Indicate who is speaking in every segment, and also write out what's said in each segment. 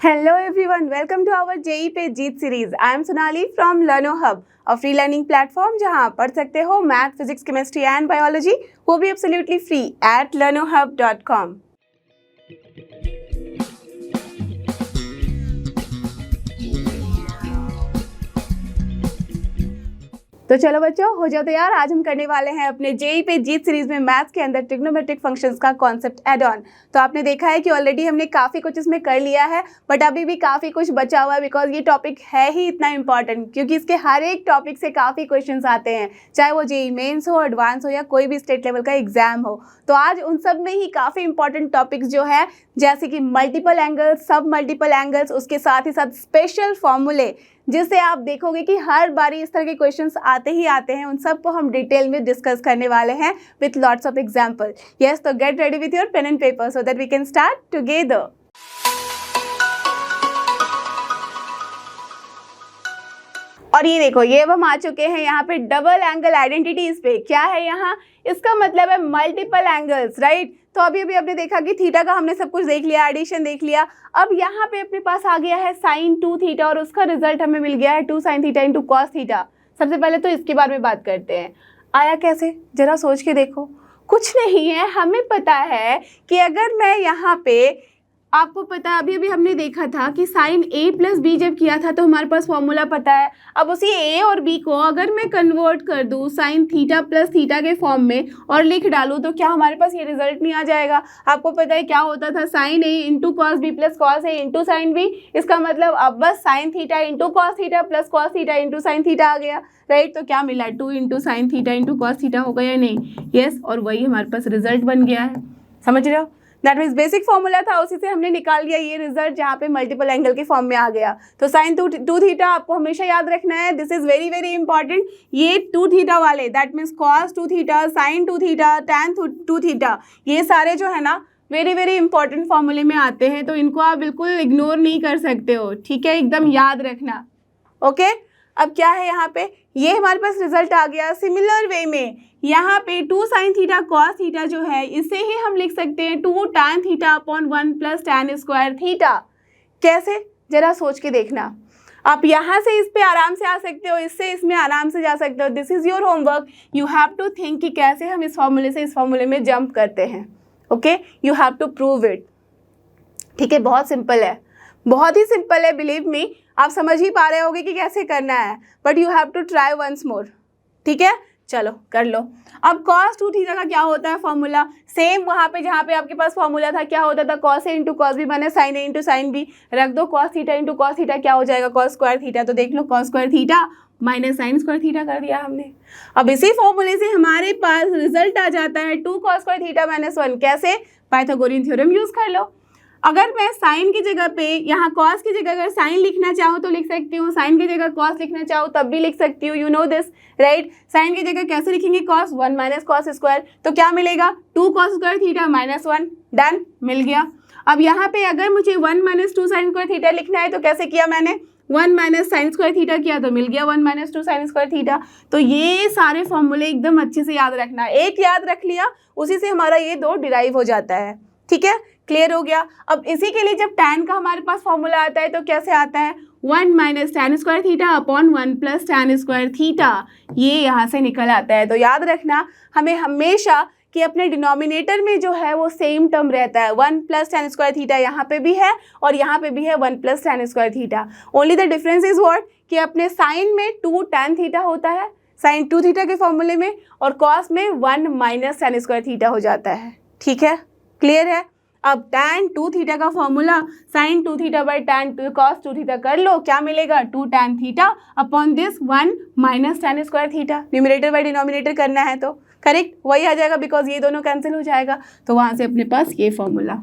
Speaker 1: Hello everyone, welcome to our JEE पे जीत series. I am Sonali from Learno hub, a free learning platform जहां पढ़ सकते हो math, physics, chemistry and biology, वो भी एब्सोल्युटली फ्री एट learnohub.com। तो चलो बच्चों, हो जाओ तैयार। आज हम करने वाले हैं अपने जेई पे जीत सीरीज में मैथ्स के अंदर ट्रिग्नोमेट्रिक फंक्शंस का कॉन्सेप्ट एड ऑन। तो आपने देखा है कि ऑलरेडी हमने काफ़ी कुछ इसमें कर लिया है, बट अभी भी काफ़ी कुछ बचा हुआ है, बिकॉज ये टॉपिक है ही इतना इंपॉर्टेंट, क्योंकि इसके हर एक टॉपिक से काफ़ी क्वेश्चंस आते हैं, चाहे वो जेई मेंस हो, एडवांस हो या कोई भी स्टेट लेवल का एग्जाम हो। तो आज उन सब में ही काफ़ी इंपॉर्टेंट टॉपिक्स जो है, जैसे कि मल्टीपल एंगल्स, सब मल्टीपल एंगल्स, उसके साथ ही साथ स्पेशल फॉर्मूले, जिससे आप देखोगे कि हर बारी इस तरह के क्वेश्चंस आते ही आते हैं, उन सब को हम डिटेल में डिस्कस करने वाले हैं with lots of example. Yes, तो get ready with your pen and paper so that we can start together. और ये देखो, ये अब हम आ चुके हैं यहाँ पे डबल एंगल आइडेंटिटीज पे। क्या है यहाँ? इसका मतलब है मल्टीपल एंगल्स, राइट। तो अभी आपने देखा कि थीटा का हमने सब कुछ देख लिया, एडिशन देख लिया। अब यहाँ पे अपने पास आ गया है साइन 2 थीटा और उसका रिजल्ट हमें मिल गया है 2 sin theta into cos theta. सबसे पहले तो इसके बारे में बात करते हैं। आया कैसे, जरा सोच के देखो। कुछ नहीं है, हमें पता है कि अगर मैं यहाँ पे, आपको पता है अभी हमने देखा था कि साइन a प्लस बी जब किया था तो हमारे पास फॉर्मूला पता है। अब उसी a और b को अगर मैं कन्वर्ट कर दूँ साइन थीटा प्लस थीटा के फॉर्म में और लिख डालूँ, तो क्या हमारे पास ये रिजल्ट नहीं आ जाएगा? आपको पता है क्या होता था, sine a into cos B plus cos a into sine B. इसका मतलब अब बस sine theta into cos theta plus cos theta into sine theta आ गया, राइट। तो क्या मिला? 2 into sine theta into cos theta होगा या नहीं? यस, और वही हमारे पास रिजल्ट बन गया है। समझ रहे हो? दैट मीन्स बेसिक फॉर्मूला था, उसी से हमने निकाल लिया ये रिजल्ट, जहाँ पे मल्टीपल एंगल के फॉर्म में आ गया। तो साइन 2 थीटा आपको हमेशा याद रखना है, this is very very important. ये 2 थीटा वाले, that means cos 2 theta, sine 2 theta, tan 2 theta, ये सारे जो है ना वेरी वेरी इंपॉर्टेंट फॉर्मूले में आते हैं, तो इनको आप बिल्कुल इग्नोर नहीं कर सकते हो, ठीक है। एकदम याद रखना, ओके। अब क्या है यहाँ पे, ये हमारे पास रिजल्ट आ गया। सिमिलर वे में यहाँ पे 2 sin थीटा कॉस थीटा जो है, इसे ही हम लिख सकते हैं 2 tan theta upon 1 plus tan square theta. कैसे, जरा सोच के देखना। आप यहाँ से इस पे आराम से आ सकते हो, इससे इसमें आराम से जा सकते हो। This is your homework, you have to think कि कैसे हम इस फॉर्मूले से इस फॉर्मूले में जंप करते हैं, okay. You have to prove it, ठीक है। बहुत सिंपल है, बहुत ही सिंपल है, बिलीव मी। आप समझ ही पा रहे होगे कि कैसे करना है, but you have to try once more, ठीक है। चलो कर लो। अब cos 2 थीटा का क्या होता है फॉर्मूला? सेम वहाँ पे जहाँ पे आपके पास फॉर्मूला था, क्या होता था? cos a into cos B माने sine a into sine B. रख दो cos theta into cos theta, क्या हो जाएगा? cos square theta. तो देख लो, cos square theta minus sine square theta कर दिया हमने। अब इसी फॉर्मूले से हमारे पास रिजल्ट आ जाता है 2 cos स्क्वायर थीटा माइनस 1। कैसे? पाइथागोरियन थ्योरम यूज कर लो। अगर मैं साइन की जगह पे यहाँ कॉस की जगह अगर साइन लिखना चाहूँ तो लिख सकती हूँ, साइन की जगह कॉस लिखना चाहूँ तब भी लिख सकती हूँ, you know this, right. Sine की जगह कैसे लिखेंगे? कॉस 1 माइनस कॉस स्क्वायर, तो क्या मिलेगा? 2 cos square theta minus 1, done, मिल गया। अब यहाँ पे अगर मुझे 1 माइनस 2 साइन स्क्वायर थीटा लिखना है तो कैसे किया मैंने? 1 माइनस साइन स्क्वायर थीटा किया तो मिल गया 1 माइनस 2 साइन स्क्वायर थीटा। तो ये सारे फॉर्मूले एकदम अच्छे से याद रखना। एक याद रख लिया, उसी से हमारा ये 2 डिराइव हो जाता है, ठीक है। क्लियर हो गया। अब इसी के लिए जब tan का हमारे पास फॉर्मूला आता है तो कैसे आता है? 1 minus tan square theta upon 1 plus tan square theta, ये यहाँ से निकल आता है। तो याद रखना हमें हमेशा कि अपने डिनोमिनेटर में जो है वो सेम टर्म रहता है। 1 प्लस टैन स्क्वायर थीटा यहाँ पे भी है और यहाँ पे भी है 1 plus tan square theta. Only the difference is what, कि अपने साइन में 2 tan थीटा होता है साइन 2 थीटा के फॉर्मूले में, और कॉस में 1 माइनस टैन स्क्वायर थीटा हो जाता है, ठीक है। क्लियर है। अब tan 2 थीटा का formula sin 2 theta by tan cos 2 theta कर लो, क्या मिलेगा? 2 tan theta upon this 1 minus tan square theta. Numerator by denominator करना है तो करेक्ट वही आ जाएगा, बिकॉज ये दोनों कैंसिल हो जाएगा, तो वहाँ से अपने पास ये फॉर्मूला।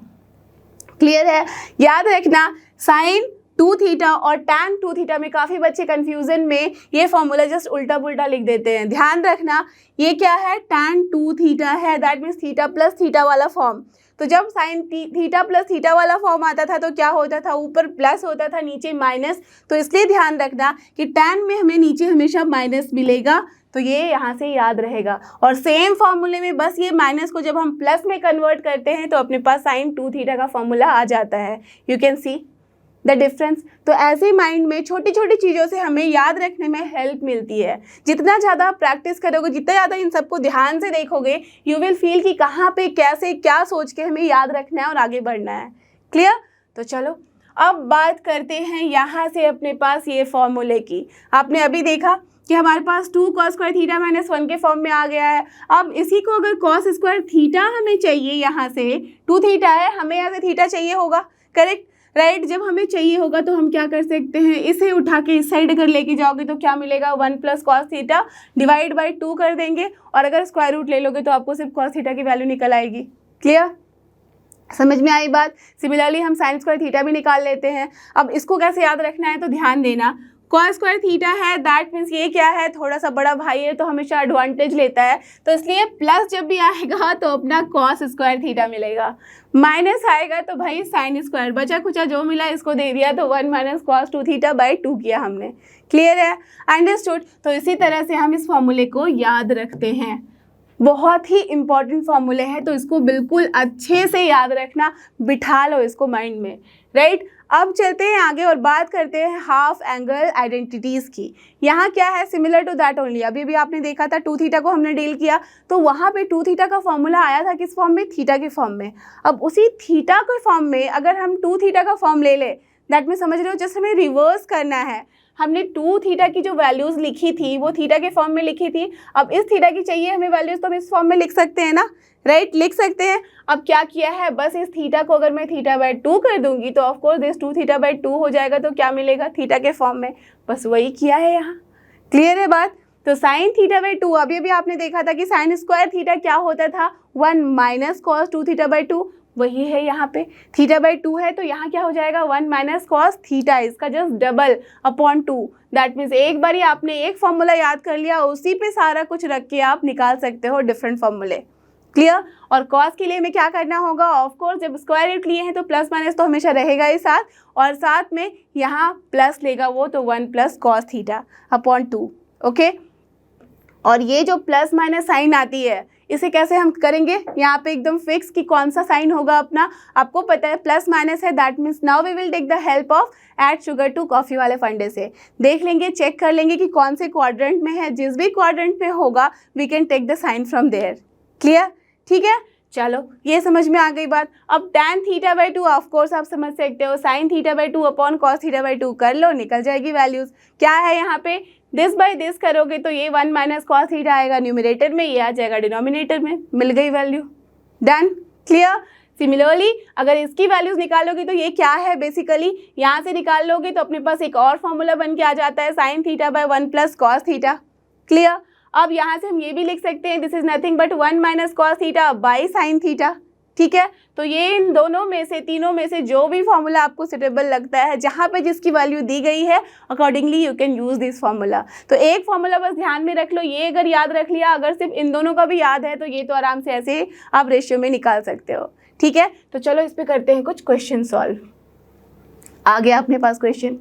Speaker 1: क्लियर है। याद रखना sin 2 थीटा और tan 2 थीटा में काफ़ी बच्चे कन्फ्यूजन में ये फॉर्मूला जस्ट उल्टा पुल्टा लिख देते हैं। ध्यान रखना, ये क्या है? tan 2 थीटा है, that means theta plus theta वाला फॉर्म। तो जब साइन थीटा प्लस थीटा वाला फॉर्म आता था तो क्या होता था? ऊपर प्लस होता था, नीचे माइनस। तो इसलिए ध्यान रखना कि tan में हमें नीचे हमेशा माइनस मिलेगा, तो ये यहाँ से याद रहेगा। और सेम फॉर्मूले में बस ये माइनस को जब हम प्लस में कन्वर्ट करते हैं तो अपने पास साइन 2 थीटा का फॉर्मूला आ जाता है। You can C, the difference. तो ऐसे माइंड में छोटी छोटी चीज़ों से हमें याद रखने में हेल्प मिलती है। जितना ज़्यादा आप प्रैक्टिस करोगे, जितना ज़्यादा इन सबको ध्यान से देखोगे, यू विल फील कि कहाँ पे कैसे क्या सोच के हमें याद रखना है और आगे बढ़ना है। क्लियर? तो चलो अब बात करते हैं यहाँ से अपने पास ये फॉर्मूले की। आपने अभी देखा कि हमारे पास 2 cos स्क्वायर थीटा माइनस 1 के फॉर्म में आ गया है। अब इसी को अगर cos स्क्वायर थीटा हमें चाहिए, यहाँ से 2 थीटा है, हमें यहाँ से थीटा चाहिए होगा, करेक्ट, राइट। जब हमें चाहिए होगा तो हम क्या कर सकते हैं, इसे उठा के इस साइड अगर लेके जाओगे तो क्या मिलेगा, 1 plus cos theta divide by 2 कर देंगे, और अगर स्क्वायर रूट ले लोगे तो आपको सिर्फ cos थीटा की वैल्यू निकल आएगी। क्लियर? समझ में आई बात? सिमिलरली हम साइन स्क्वायर थीटा भी निकाल लेते हैं। अब इसको कैसे याद रखना है तो ध्यान देना, cos स्क्वायर थीटा है, दैट मीन्स ये क्या है, थोड़ा सा बड़ा भाई है तो हमेशा एडवांटेज लेता है, तो इसलिए प्लस जब भी आएगा तो अपना cos स्क्वायर थीटा मिलेगा, माइनस आएगा तो भाई साइन स्क्वायर, बचा कुचा जो मिला इसको दे दिया, तो 1 माइनस cos 2 थीटा बाई 2 किया हमने। क्लियर है? अंडरस्टूड? तो इसी तरह से हम इस फॉर्मूले को याद रखते हैं। बहुत ही इंपॉर्टेंट फॉर्मूले हैं, तो इसको बिल्कुल अच्छे से याद रखना, बिठा लो इसको माइंड में, राइट। अब चलते हैं आगे और बात करते हैं हाफ एंगल आइडेंटिटीज़ की। यहाँ क्या है, सिमिलर टू दैट ओनली। अभी भी आपने देखा था 2 थीटा को हमने डील किया, तो वहाँ पे 2 थीटा का फॉर्मूला आया था किस फॉर्म में, थीटा के फॉर्म में। अब उसी थीटा के फॉर्म में अगर हम 2 थीटा का फॉर्म ले ले, दैट में समझ रहे हो, जस्ट हमें रिवर्स करना है। हमने 2 थीटा की जो वैल्यूज़ लिखी थी वो थीटा के फॉर्म में लिखी थी, अब इस थीटा की चाहिए हमें वैल्यूज़, तो हम इस फॉर्म में लिख सकते हैं ना, राइट, लिख सकते हैं। अब क्या किया है, बस इस थीटा को अगर मैं थीटा बाई 2 कर दूंगी तो ऑफकोर्स दिस 2 थीटा बाई 2 हो जाएगा, तो क्या मिलेगा, थीटा के फॉर्म में, बस वही किया है यहाँ। क्लियर है बात? तो साइन थीटा बाई 2, अभी अभी आपने देखा था कि साइन स्क्वायर थीटा क्या होता था, 1 माइनस कॉस 2 थीटा बाई 2, वही है यहाँ पे। थीटा बाई 2 है तो यहाँ क्या हो जाएगा, 1 माइनस कॉस थीटा, इसका just double upon 2। That means एक बार ही आपने एक फॉर्मूला याद कर लिया, उसी पे सारा कुछ रख के आप निकाल सकते हो डिफरेंट फॉर्मूले। क्लियर? और कॉस के लिए हमें क्या करना होगा, ऑफ कोर्स जब स्क्वायर रूट लिए हैं तो प्लस माइनस तो हमेशा रहेगा ही साथ, और साथ में यहाँ प्लस लेगा वो, तो 1 plus cos theta upon 2। Okay, और ये जो प्लस माइनस साइन आती है इसे कैसे हम करेंगे, यहाँ पे एकदम फिक्स कि कौन सा साइन होगा अपना, आपको पता है प्लस माइनस है, that means now we will take the help of add sugar to coffee वाले फंडे से देख लेंगे, चेक कर लेंगे कि कौन से क्वाड्रेंट में है, जिस भी क्वाड्रेंट में होगा we can take the sign from there. Clear? ठीक है, चलो ये समझ में आ गई बात। अब tan थीटा बाई 2 ऑफकोर्स आप समझ सकते हो, sine theta by 2 upon cos theta by 2 कर लो, निकल जाएगी वैल्यूज़। क्या है यहाँ पे, दिस बाई दिस करोगे तो ये 1 माइनस कॉस थीटा आएगा न्यूमरेटर में, ये आ जाएगा डिनोमिनेटर में, मिल गई वैल्यू, डन। क्लियर? सिमिलरली अगर इसकी वैल्यूज़ निकालोगे तो ये क्या है, बेसिकली यहाँ से निकाल लोगे तो अपने पास एक और फॉर्मूला बन के आ जाता है, sine theta by 1 plus cos theta. Clear? अब यहाँ से हम ये भी लिख सकते हैं, this is nothing but 1 minus cos theta by sine theta. ठीक है, तो ये इन दोनों में से, तीनों में से जो भी फॉर्मूला आपको सुटेबल लगता है, जहाँ पे जिसकी वैल्यू दी गई है accordingly you can use this formula. तो एक फॉर्मूला बस ध्यान में रख लो, ये अगर याद रख लिया, अगर सिर्फ इन दोनों का भी याद है तो ये तो आराम से ऐसे आप रेशियो में निकाल सकते हो। ठीक है, तो चलो इस पर करते हैं कुछ क्वेश्चन सॉल्व। आ गया अपने पास क्वेश्चन।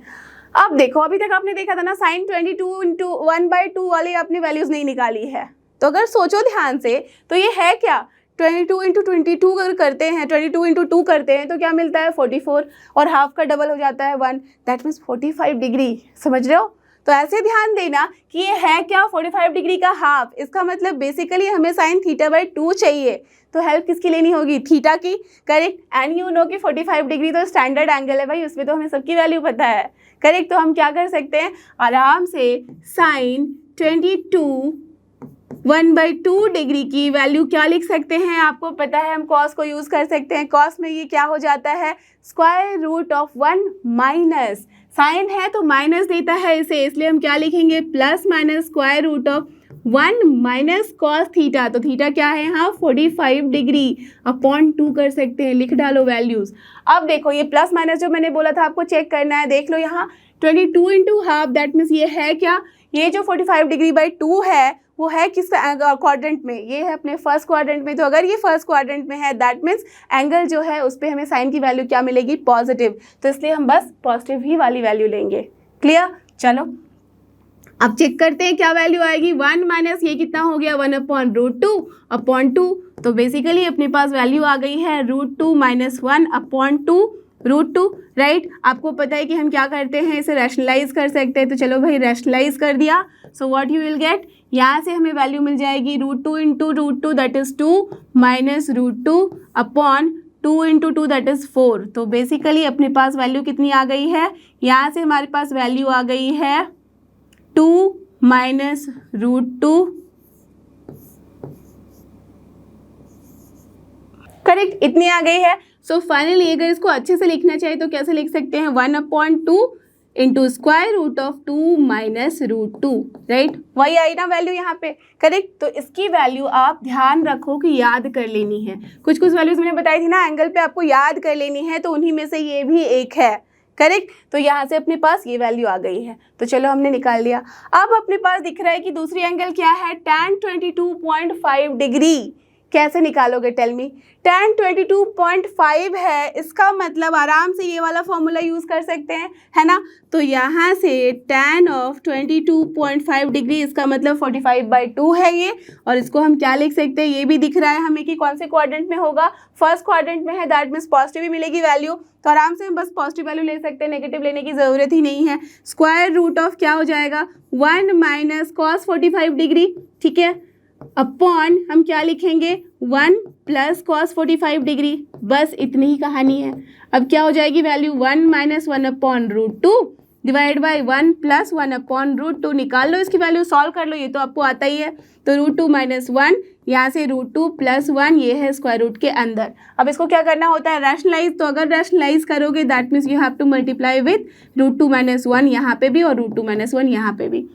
Speaker 1: अब देखो, अभी तक आपने देखा था ना, साइन 22 इंटू 1/2 वाली आपने वैल्यूज़ नहीं निकाली है, तो अगर सोचो ध्यान से तो ये है क्या, 22 इंटू 22 अगर करते हैं, 22 इंटू 2 करते हैं तो क्या मिलता है 44, और हाफ का डबल हो जाता है 1, दैट मीन्स 45 डिग्री। समझ रहे हो? तो ऐसे ध्यान देना कि ये है क्या, 45 डिग्री का हाफ, इसका मतलब बेसिकली हमें साइन थीटा बाई 2 चाहिए, तो हेल्प किसकी लेनी होगी, थीटा की, करेक्ट। एंड यू नो कि 45 डिग्री तो स्टैंडर्ड एंगल है भाई, उसमें तो हमें सबकी वैल्यू पता है, करेक्ट। तो हम क्या कर सकते हैं, आराम से साइन 22 1/2 डिग्री की वैल्यू क्या लिख सकते हैं, आपको पता है हम कॉस को यूज़ कर सकते हैं। कॉस में ये क्या हो जाता है, square root of 1 minus, sine है तो माइनस देता है इसे, इसलिए हम क्या लिखेंगे, plus minus square root of 1 minus cos theta, तो थीटा क्या है यहाँ 45 डिग्री अपॉन 2 कर सकते हैं, लिख डालो वैल्यूज़। अब देखो ये प्लस माइनस जो मैंने बोला था आपको चेक करना है, देख लो यहाँ 22 इंटू हाफ, दैट मीन्स ये है क्या, ये जो 45 डिग्री बाई 2 है वो है किस क्वाड्रेंट में, ये है अपने फर्स्ट क्वाड्रेंट में, तो अगर ये फर्स्ट क्वाड्रेंट में है दैट मीन्स एंगल जो है उस पर हमें साइन की वैल्यू क्या मिलेगी, पॉजिटिव, तो इसलिए हम बस पॉजिटिव ही वाली वैल्यू लेंगे। क्लियर? चलो अब चेक करते हैं क्या वैल्यू आएगी, 1 माइनस ये कितना हो गया, 1/√2 अपॉन 2, तो बेसिकली अपने पास वैल्यू आ गई है √2 - 1/2 √2, राइट। आपको पता है कि हम क्या करते हैं, इसे रैशनलाइज कर सकते हैं, तो चलो भाई रैशनलाइज कर दिया। So what you will get, यहाँ से हमें वैल्यू मिल जाएगी √2 into √2 that is 2 minus √2 upon 2 into 2 that is 4। तो बेसिकली अपने पास वैल्यू कितनी आ गई है, यहाँ से हमारे पास वैल्यू आ गई है 2 माइनस √2, करेक्ट, इतनी आ गई है। सो फाइनली अगर इसको अच्छे से लिखना चाहिए तो कैसे लिख सकते हैं, 1/2 into square root of 2 minus √2, right. वही आई ना वैल्यू यहाँ पे, करेक्ट। तो इसकी वैल्यू आप ध्यान रखो कि याद कर लेनी है। कुछ वैल्यूज मैंने बताई थी ना एंगल पे आपको याद कर लेनी है, तो उन्हीं में से ये भी एक है, करेक्ट। तो यहाँ से अपने पास ये वैल्यू आ गई है, तो चलो हमने निकाल लिया। अब अपने पास दिख रहा है कि दूसरी एंगल क्या है, tan 22.5 डिग्री। कैसे निकालोगे, टेल मी। tan 22.5 है, इसका मतलब आराम से ये वाला फॉर्मूला यूज कर सकते हैं, है ना। तो यहाँ से tan ऑफ 22.5 डिग्री, इसका मतलब 45/2 है ये। और इसको हम क्या लिख सकते हैं, ये भी दिख रहा है हमें कि कौन से क्वाड्रेंट में होगा, फर्स्ट क्वाड्रेंट में है, दैट मीन्स पॉजिटिव ही मिलेगी वैल्यू। तो आराम से हम बस पॉजिटिव वैल्यू ले सकते हैं, नेगेटिव लेने की ज़रूरत ही नहीं है। स्क्वायर रूट ऑफ क्या हो जाएगा, 1 माइनस cos 45 डिग्री, ठीक है, अपॉन हम क्या लिखेंगे, 1 प्लस cos 45 डिग्री। बस इतनी ही कहानी है। अब क्या हो जाएगी value, 1 minus 1 upon √2 divide by 1 plus 1 upon √2। निकाल लो इसकी वैल्यू, सॉल्व कर लो, ये तो आपको आता ही है। तो √2 माइनस 1, यहाँ से √2 प्लस 1, ये है स्क्वायर रूट के अंदर। अब इसको क्या करना होता है, रैशनलाइज। तो अगर रैशनलाइज करोगे that means you have to multiply with √2 minus 1 यहाँ पे भी और √2 माइनस 1 यहाँ पे भी।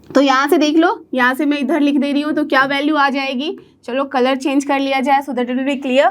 Speaker 1: तो यहाँ से देख लो, यहाँ से मैं इधर लिख दे रही हूँ, तो क्या वैल्यू आ जाएगी। चलो कलर चेंज कर लिया जाए so that it will be clear.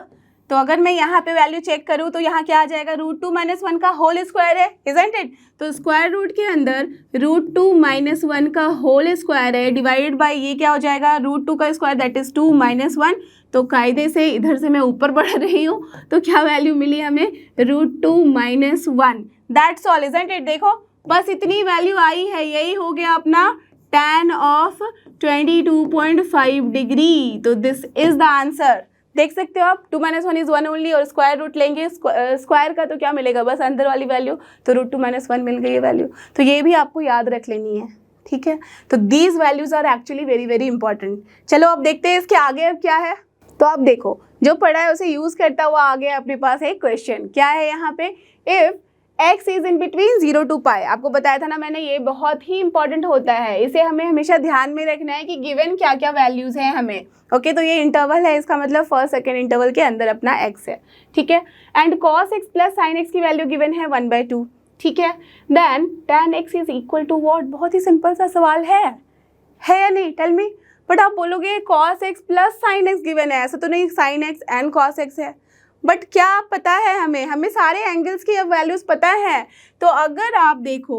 Speaker 1: तो अगर मैं यहाँ पे वैल्यू चेक करूँ तो यहाँ क्या आ जाएगा, √2 माइनस 1 का होल स्क्वायर है, इजंट इट। तो स्क्वायर रूट के अंदर √2 माइनस 1 का होल स्क्वायर है डिवाइडेड बाई ये क्या हो जाएगा, √2 का स्क्वायर दैट इज 2 माइनस 1। तो कायदे से इधर से मैं ऊपर बढ़ रही हूँ, तो क्या वैल्यू मिली हमें, √2 minus 1, that's all, isn't it. देखो बस इतनी वैल्यू आई है, यही हो गया अपना tan ऑफ 22.5 डिग्री। तो दिस इज द आंसर। देख सकते हो आप, 2 माइनस 1 इज 1 ओनली, और स्क्वायर रूट लेंगे स्क्वायर का तो क्या मिलेगा, बस अंदर वाली वैल्यू। तो √2 माइनस 1 मिल गई है वैल्यू। तो ये भी आपको याद रख लेनी है, ठीक है। तो these values are actually very very important. चलो अब देखते हैं इसके आगे अब क्या है। तो अब देखो, जो पढ़ा है उसे यूज करता हुआ आगे अपने पास एक क्वेश्चन क्या है यहाँ पे, if x is in between 0 to π। आपको बताया था ना मैंने, ये बहुत ही इंपॉर्टेंट होता है, इसे हमें हमेशा ध्यान में रखना है कि गिवन क्या क्या वैल्यूज हैं हमें। ओके, तो ये इंटरवल है, इसका मतलब फर्स्ट सेकंड इंटरवल के अंदर अपना x है, ठीक है। And cos x plus sin x की वैल्यू गिवन है 1/2, ठीक है। Then tan x is equal to what, बहुत ही सिंपल सा सवाल है या नहीं, टेल मी। बट आप बोलोगे cos x plus sin x given है, ऐसा तो नहीं sin x and cos x है। बट क्या पता है हमें सारे एंगल्स की अब वैल्यूज पता है। तो अगर आप देखो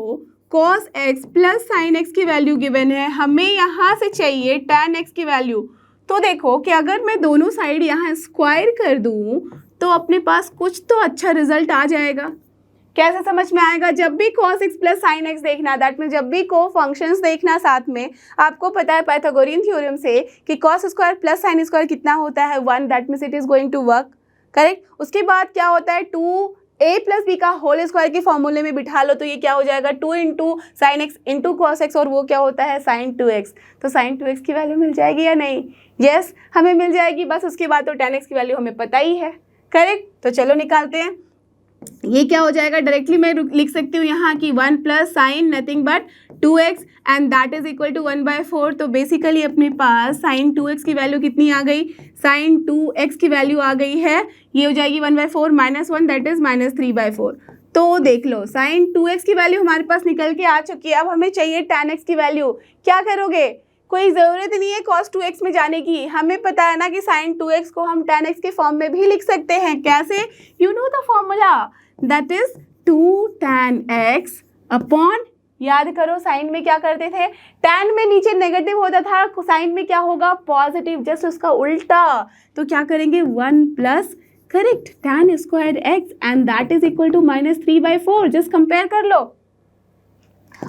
Speaker 1: cos x plus sin x की वैल्यू गिवन है, हमें यहाँ से चाहिए tan x की वैल्यू। तो देखो कि अगर मैं दोनों साइड यहाँ स्क्वायर कर दूँ तो अपने पास कुछ तो अच्छा रिजल्ट आ जाएगा। कैसे समझ में आएगा, जब भी cos x plus sin x देखना, दैट मीन जब भी को फंक्शंस देखना साथ में, आपको पता है पाइथागोरियन थ्योरम से कि cos square plus sin square कितना होता है 1, that means it is going to work, correct. उसके बाद क्या होता है 2a प्लस बी का होल स्क्वायर के फॉर्मूले में बिठा लो, तो ये क्या हो जाएगा 2 into sine x into cos x, और वो क्या होता है sin 2x। तो sin 2x की वैल्यू मिल जाएगी या नहीं, यस हमें मिल जाएगी। बस उसके बाद तो tan x की वैल्यू हमें पता ही है, करेक्ट। तो चलो निकालते हैं, ये क्या हो जाएगा, डायरेक्टली मैं लिख सकती हूँ यहाँ की 1 plus sine nothing but 2x and that is equal to 1/4। तो बेसिकली अपने पास sin 2x की वैल्यू कितनी आ गई, sin 2x की वैल्यू आ गई है, ये हो जाएगी 1/4 माइनस 1 दैट इज -3/4। तो देख लो sin 2x की वैल्यू हमारे पास निकल के आ चुकी है। अब हमें चाहिए tan x की वैल्यू। क्या करोगे, कोई ज़रूरत नहीं है cos 2x में जाने की, हमें पता है ना कि sin 2x को हम tan x के फॉर्म में भी लिख सकते हैं। कैसे, you know the formula, that is 2 tan x upon, याद करो साइन में क्या करते थे, tan में नीचे नेगेटिव होता था, साइन में क्या होगा पॉजिटिव, जस्ट उसका उल्टा। तो क्या करेंगे 1 plus, correct, tan square x and that is equal to -3/4। Just compare कर लो,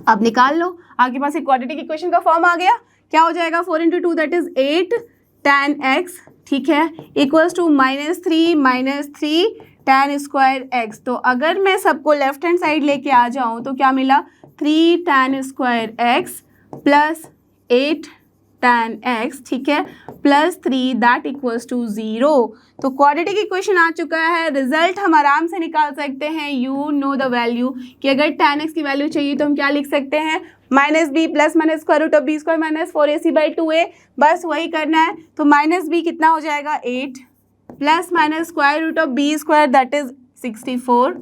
Speaker 1: अब निकाल लो, आपके पास एक क्वाड्रेटिक इक्वेशन का फॉर्म आ गया। क्या हो जाएगा 4 × 2 दैट इज 8 tan x, ठीक है, equals to -3 - 3 tan square x। तो अगर मैं सबको लेफ्ट हैंड साइड लेके आ जाऊँ तो क्या मिला, 3 tan square x plus 8 tan x, ठीक है, प्लस 3 दैट इक्वल्स टू 0। तो क्वाड्रेटिक इक्वेशन आ चुका है। रिजल्ट हम आराम से निकाल सकते हैं, यू नो द वैल्यू, कि अगर tan x की वैल्यू चाहिए तो हम क्या लिख सकते हैं, minus B plus minus square root of B square minus 4ac/2a। बस वही करना है। तो माइनस बी कितना हो जाएगा, 8 plus minus square root of B square that is 64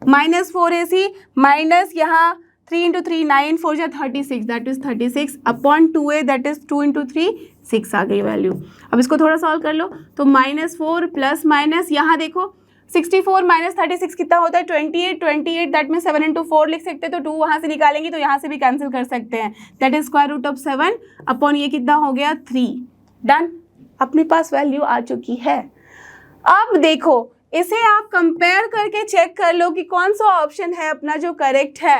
Speaker 1: minus 4ac minus यहाँ 3 × 3 9 4 जा 36 that is 36 upon 2a that is 2 × 3 6 आ गई वैल्यू। अब इसको थोड़ा सॉल्व कर लो। तो -4 प्लस माइनस यहाँ देखो 64 माइनस 36 कितना होता है, 28 दैट में 7 × 4 लिख सकते हैं। तो 2 वहाँ से निकालेंगे तो यहाँ से भी कैंसिल कर सकते हैं, that is square root of 7 upon ये कितना हो गया 3। डन, अपने पास वैल्यू आ चुकी है। अब देखो इसे आप कंपेयर करके चेक कर लो कि कौन सा ऑप्शन है अपना जो करेक्ट है।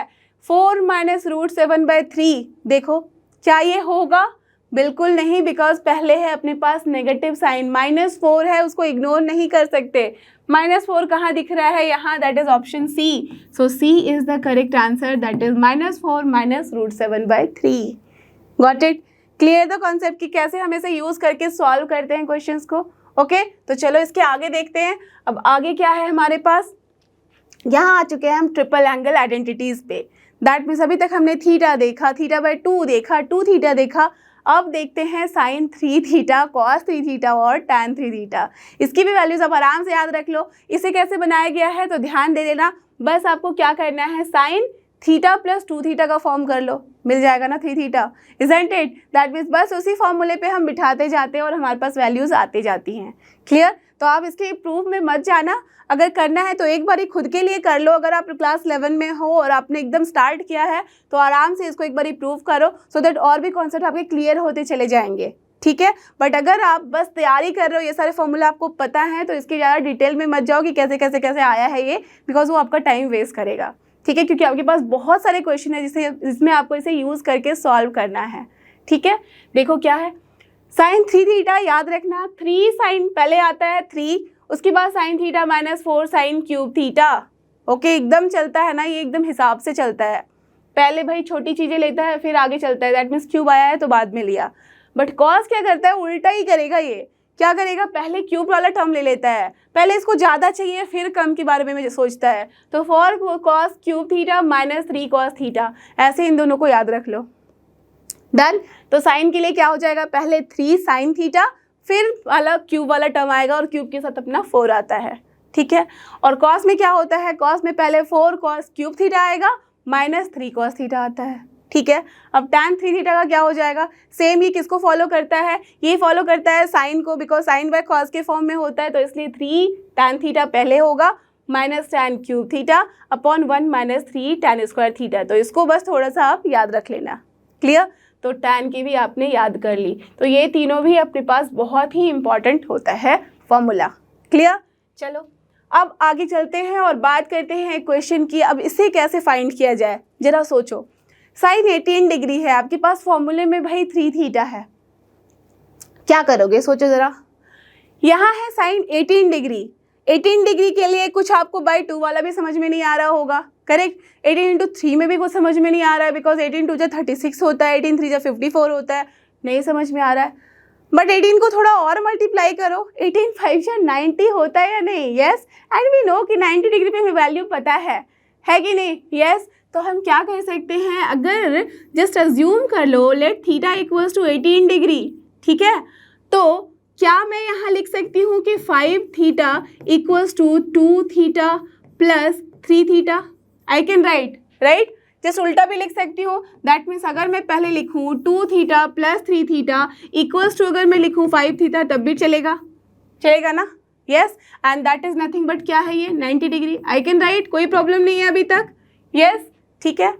Speaker 1: 4 माइनस रूट 7/3, देखो क्या ये होगा, बिल्कुल नहीं, बिकॉज पहले है अपने पास नेगेटिव साइन, -4 है उसको इग्नोर नहीं कर सकते। -4 कहाँ दिख रहा है, यहाँ, that is option C. So C is the correct answer, that is -4 minus root 7/3। Got it, clear the concept कि कैसे हम इसे यूज करके सॉल्व करते हैं क्वेश्चंस को। ओके तो चलो इसके आगे देखते हैं। अब आगे क्या है हमारे पास, यहाँ आ चुके हैं हम ट्रिपल एंगल आइडेंटिटीज पे। दैट मीन्स अभी तक हमने थीटा देखा, θ/2 देखा, 2 थीटा देखा। अब देखते हैं साइन 3 थीटा, कॉस 3 थीटा और टैन 3 थीटा। इसकी भी वैल्यूज आप आराम से याद रख लो। इसे कैसे बनाया गया है तो ध्यान दे देना। बस आपको क्या करना है, साइन थीटा प्लस 2 थीटा का फॉर्म कर लो, मिल जाएगा ना 3 theta, isn't it. That means बस उसी फॉर्मूले पे हम बिठाते जाते हैं और हमारे पास वैल्यूज आती जाती हैं। क्लियर, तो आप इसके प्रूफ में मत जाना। अगर करना है तो एक बारी खुद के लिए कर लो। अगर आप क्लास 11 में हो और आपने एकदम स्टार्ट किया है तो आराम से इसको एक बारी प्रूव करो, सो दैट और भी कॉन्सेप्ट आपके क्लियर होते चले जाएंगे, ठीक है। बट अगर आप बस तैयारी कर रहे हो, ये सारे फॉर्मूला आपको पता है, तो इसकी ज़्यादा डिटेल में मत जाओ कि कैसे कैसे कैसे आया है ये, बिकॉज वो आपका टाइम वेस्ट करेगा, ठीक है, क्योंकि आपके पास बहुत सारे क्वेश्चन है जिसमें आपको इसे यूज़ करके सॉल्व करना है, ठीक है। देखो क्या है, साइन 3 थीटा याद रखना, 3 साइन पहले आता है 3, उसके बाद sine theta -4 sine cube theta. Okay, एकदम चलता है ना ये, एकदम हिसाब से चलता है। पहले भाई छोटी चीज़ें लेता है फिर आगे चलता है, दैट मीन्स क्यूब आया है तो बाद में लिया। बट कॉस क्या करता है, उल्टा ही करेगा। ये क्या करेगा, पहले क्यूब वाला टर्म ले लेता है, पहले इसको ज़्यादा चाहिए फिर कम के बारे में सोचता है। तो for cos cube theta -3 cos theta, ऐसे इन दोनों को याद रख लो। डन। तो साइन के लिए क्या हो जाएगा, पहले 3 साइन थीटा, फिर अलग क्यूब वाला टर्म आएगा और क्यूब के साथ अपना 4 आता है, ठीक है। और कॉस में क्या होता है, कॉस में पहले 4 कॉस क्यूब थीटा आएगा -3 कॉस थीटा आता है, ठीक है। अब tan 3 थीटा का क्या हो जाएगा, सेम ये किसको फॉलो करता है, ये फॉलो करता है साइन को, बिकॉज साइन बाय कॉस के फॉर्म में होता है, तो इसलिए 3 tan थीटा पहले होगा minus tan cube theta upon 1 -3 tan square theta. तो इसको बस थोड़ा सा आप याद रख लेना, क्लियर। तो tan की भी आपने याद कर ली। तो ये तीनों भी अपने पास बहुत ही इंपॉर्टेंट होता है फॉर्मूला, क्लियर। चलो अब आगे चलते हैं और बात करते हैं क्वेश्चन की। अब इसे कैसे फाइंड किया जाए, जरा सोचो। साइन 18 डिग्री है आपके पास, फॉर्मूले में भाई 3 थीटा है, क्या करोगे सोचो ज़रा। यहाँ है साइन 18 डिग्री, 18 डिग्री के लिए कुछ आपको बाई 2 वाला भी समझ में नहीं आ रहा होगा, करेक्ट। 18 × 3 में भी कुछ समझ में नहीं आ रहा है, बिकॉज 18 2 जा 36 होता है, 18 3 जा 54 होता है, नहीं समझ में आ रहा है। बट 18 को थोड़ा और मल्टीप्लाई करो, 18 5 जा 90 होता है या नहीं, यस। एंड वी नो कि 90 डिग्री पे हमें वैल्यू पता है कि नहीं, यस। तो हम क्या कह सकते हैं, अगर जस्ट अज्यूम कर लो let theta equals to 18 degree, ठीक है, तो क्या मैं यहाँ लिख सकती हूँ कि 5 theta equals to 2 theta plus 3 theta, I can write. जस्ट उल्टा भी लिख सकती हूँ। दैट मीन्स अगर मैं पहले लिखूँ 2 theta plus 3 theta equals to अगर मैं लिखूँ 5 थीटा तब भी चलेगा ना, yes. And that is nothing but क्या है ये 90 डिग्री, आई कैन राइट, कोई प्रॉब्लम नहीं है अभी तक, यस, ठीक है।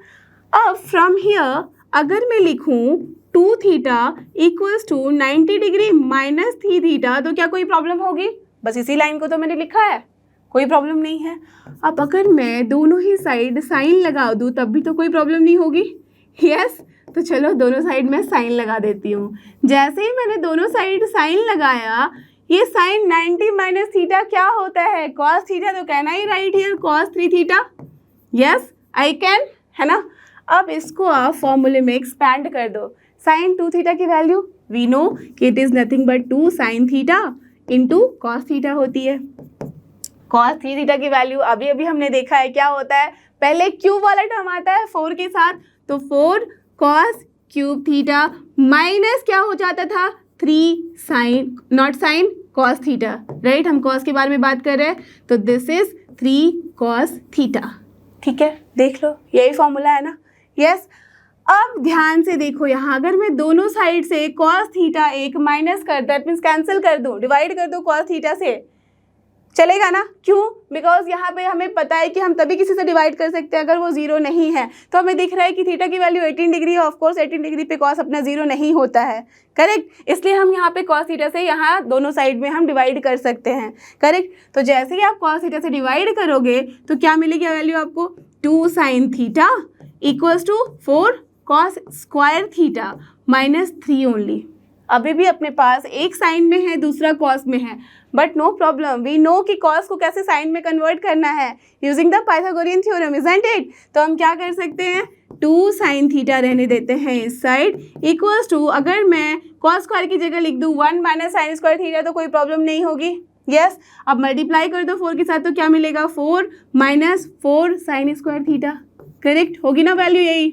Speaker 1: अब फ्रॉम हियर अगर मैं लिखूँ 2 theta equals to 90 degree minus 3 theta, तो क्या कोई प्रॉब्लम होगी, बस इसी लाइन को तो मैंने लिखा है, कोई प्रॉब्लम नहीं है। अब अगर मैं दोनों ही साइड साइन लगा दूँ तब भी तो कोई प्रॉब्लम नहीं होगी, यस। तो चलो दोनों साइड में साइन लगा देती हूँ। जैसे ही मैंने दोनों साइड साइन लगाया, ये साइन 90 माइनस थीटा क्या होता है? Cos theta. तो can I write here cos 3 theta? Yes I can, है ना। अब इसको आप फॉर्मूले में एक्सपैंड कर दो। साइन 2 थीटा की वैल्यू वी नो कि it is nothing but 2 sine theta into cos theta होती है। कॉस 3 थीटा की वैल्यू अभी अभी हमने देखा है क्या होता है, पहले क्यूब वाला टर्म आता है 4 के साथ, तो 4 कॉस क्यूब थीटा माइनस क्या हो जाता था 3 sine, not sine, cos theta, right. हम कॉस के बारे में बात कर रहे हैं, तो दिस इज 3 कॉस थीटा। ठीक है, देख लो यही फॉर्मूला है ना। यस अब ध्यान से देखो यहाँ, अगर मैं दोनों साइड से कॉस थीटा एक माइनस कर, दैट मीन्स कैंसिल कर दूँ, डिवाइड कर दूँ कॉस थीटा से, चलेगा ना? क्यों? बिकॉज यहाँ पे हमें पता है कि हम तभी किसी से डिवाइड कर सकते हैं अगर वो जीरो नहीं है। तो हमें दिख रहा है कि थीटा की वैल्यू 18 डिग्री है, ऑफकोर्स 18 डिग्री पे कॉस अपना जीरो नहीं होता है, करेक्ट। इसलिए हम यहाँ पे कॉस थीटा से यहाँ दोनों साइड में हम डिवाइड कर सकते हैं, करेक्ट। तो जैसे ही आप कॉस थीटा से डिवाइड करोगे तो क्या मिलेगी वैल्यू आपको? 2 sine theta equals to 4 cos square theta minus 3 only. अभी भी अपने पास एक साइन में है, दूसरा कॉस में है, but no problem, we know कि कॉस को कैसे साइन में कन्वर्ट करना है using the Pythagorean theorem, isn't it. तो हम क्या कर सकते हैं, 2 साइन थीटा रहने देते हैं इस साइड इक्वल्स टू, अगर मैं कॉस स्क्वायर की जगह लिख दूँ 1 माइनस साइन स्क्वायर थीटा तो कोई प्रॉब्लम नहीं होगी। यस अब मल्टीप्लाई कर दो 4 के साथ तो क्या मिलेगा, 4 minus 4 sine square theta, correct होगी ना वैल्यू यही।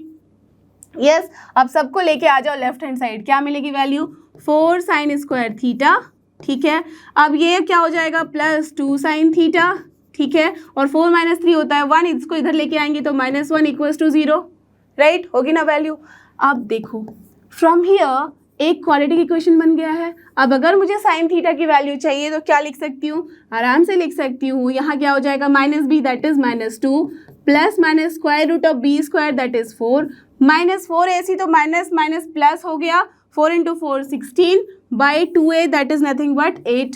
Speaker 1: यस अब सबको लेके आ जाओ लेफ्ट हैंड साइड, क्या मिलेगी वैल्यू, 4 साइन स्क्वायर थीटा, ठीक है। अब ये क्या हो जाएगा, प्लस 2 साइन थीटा, ठीक है, और 4 माइनस 3 होता है 1, इसको इधर लेके आएंगे तो -1 इक्वल्स टू 0, राइट होगी ना वैल्यू। अब देखो फ्रॉम हियर एक क्वाड्रेटिक इक्वेशन बन गया है। अब अगर मुझे साइन थीटा की वैल्यू चाहिए तो क्या लिख सकती हूँ, आराम से लिख सकती हूँ, यहाँ क्या हो जाएगा -b that is -2 plus minus square root of b square that is 4 minus 4 ऐसी तो माइनस माइनस प्लस हो गया, 4 into 4 16 by 2a that is nothing but 8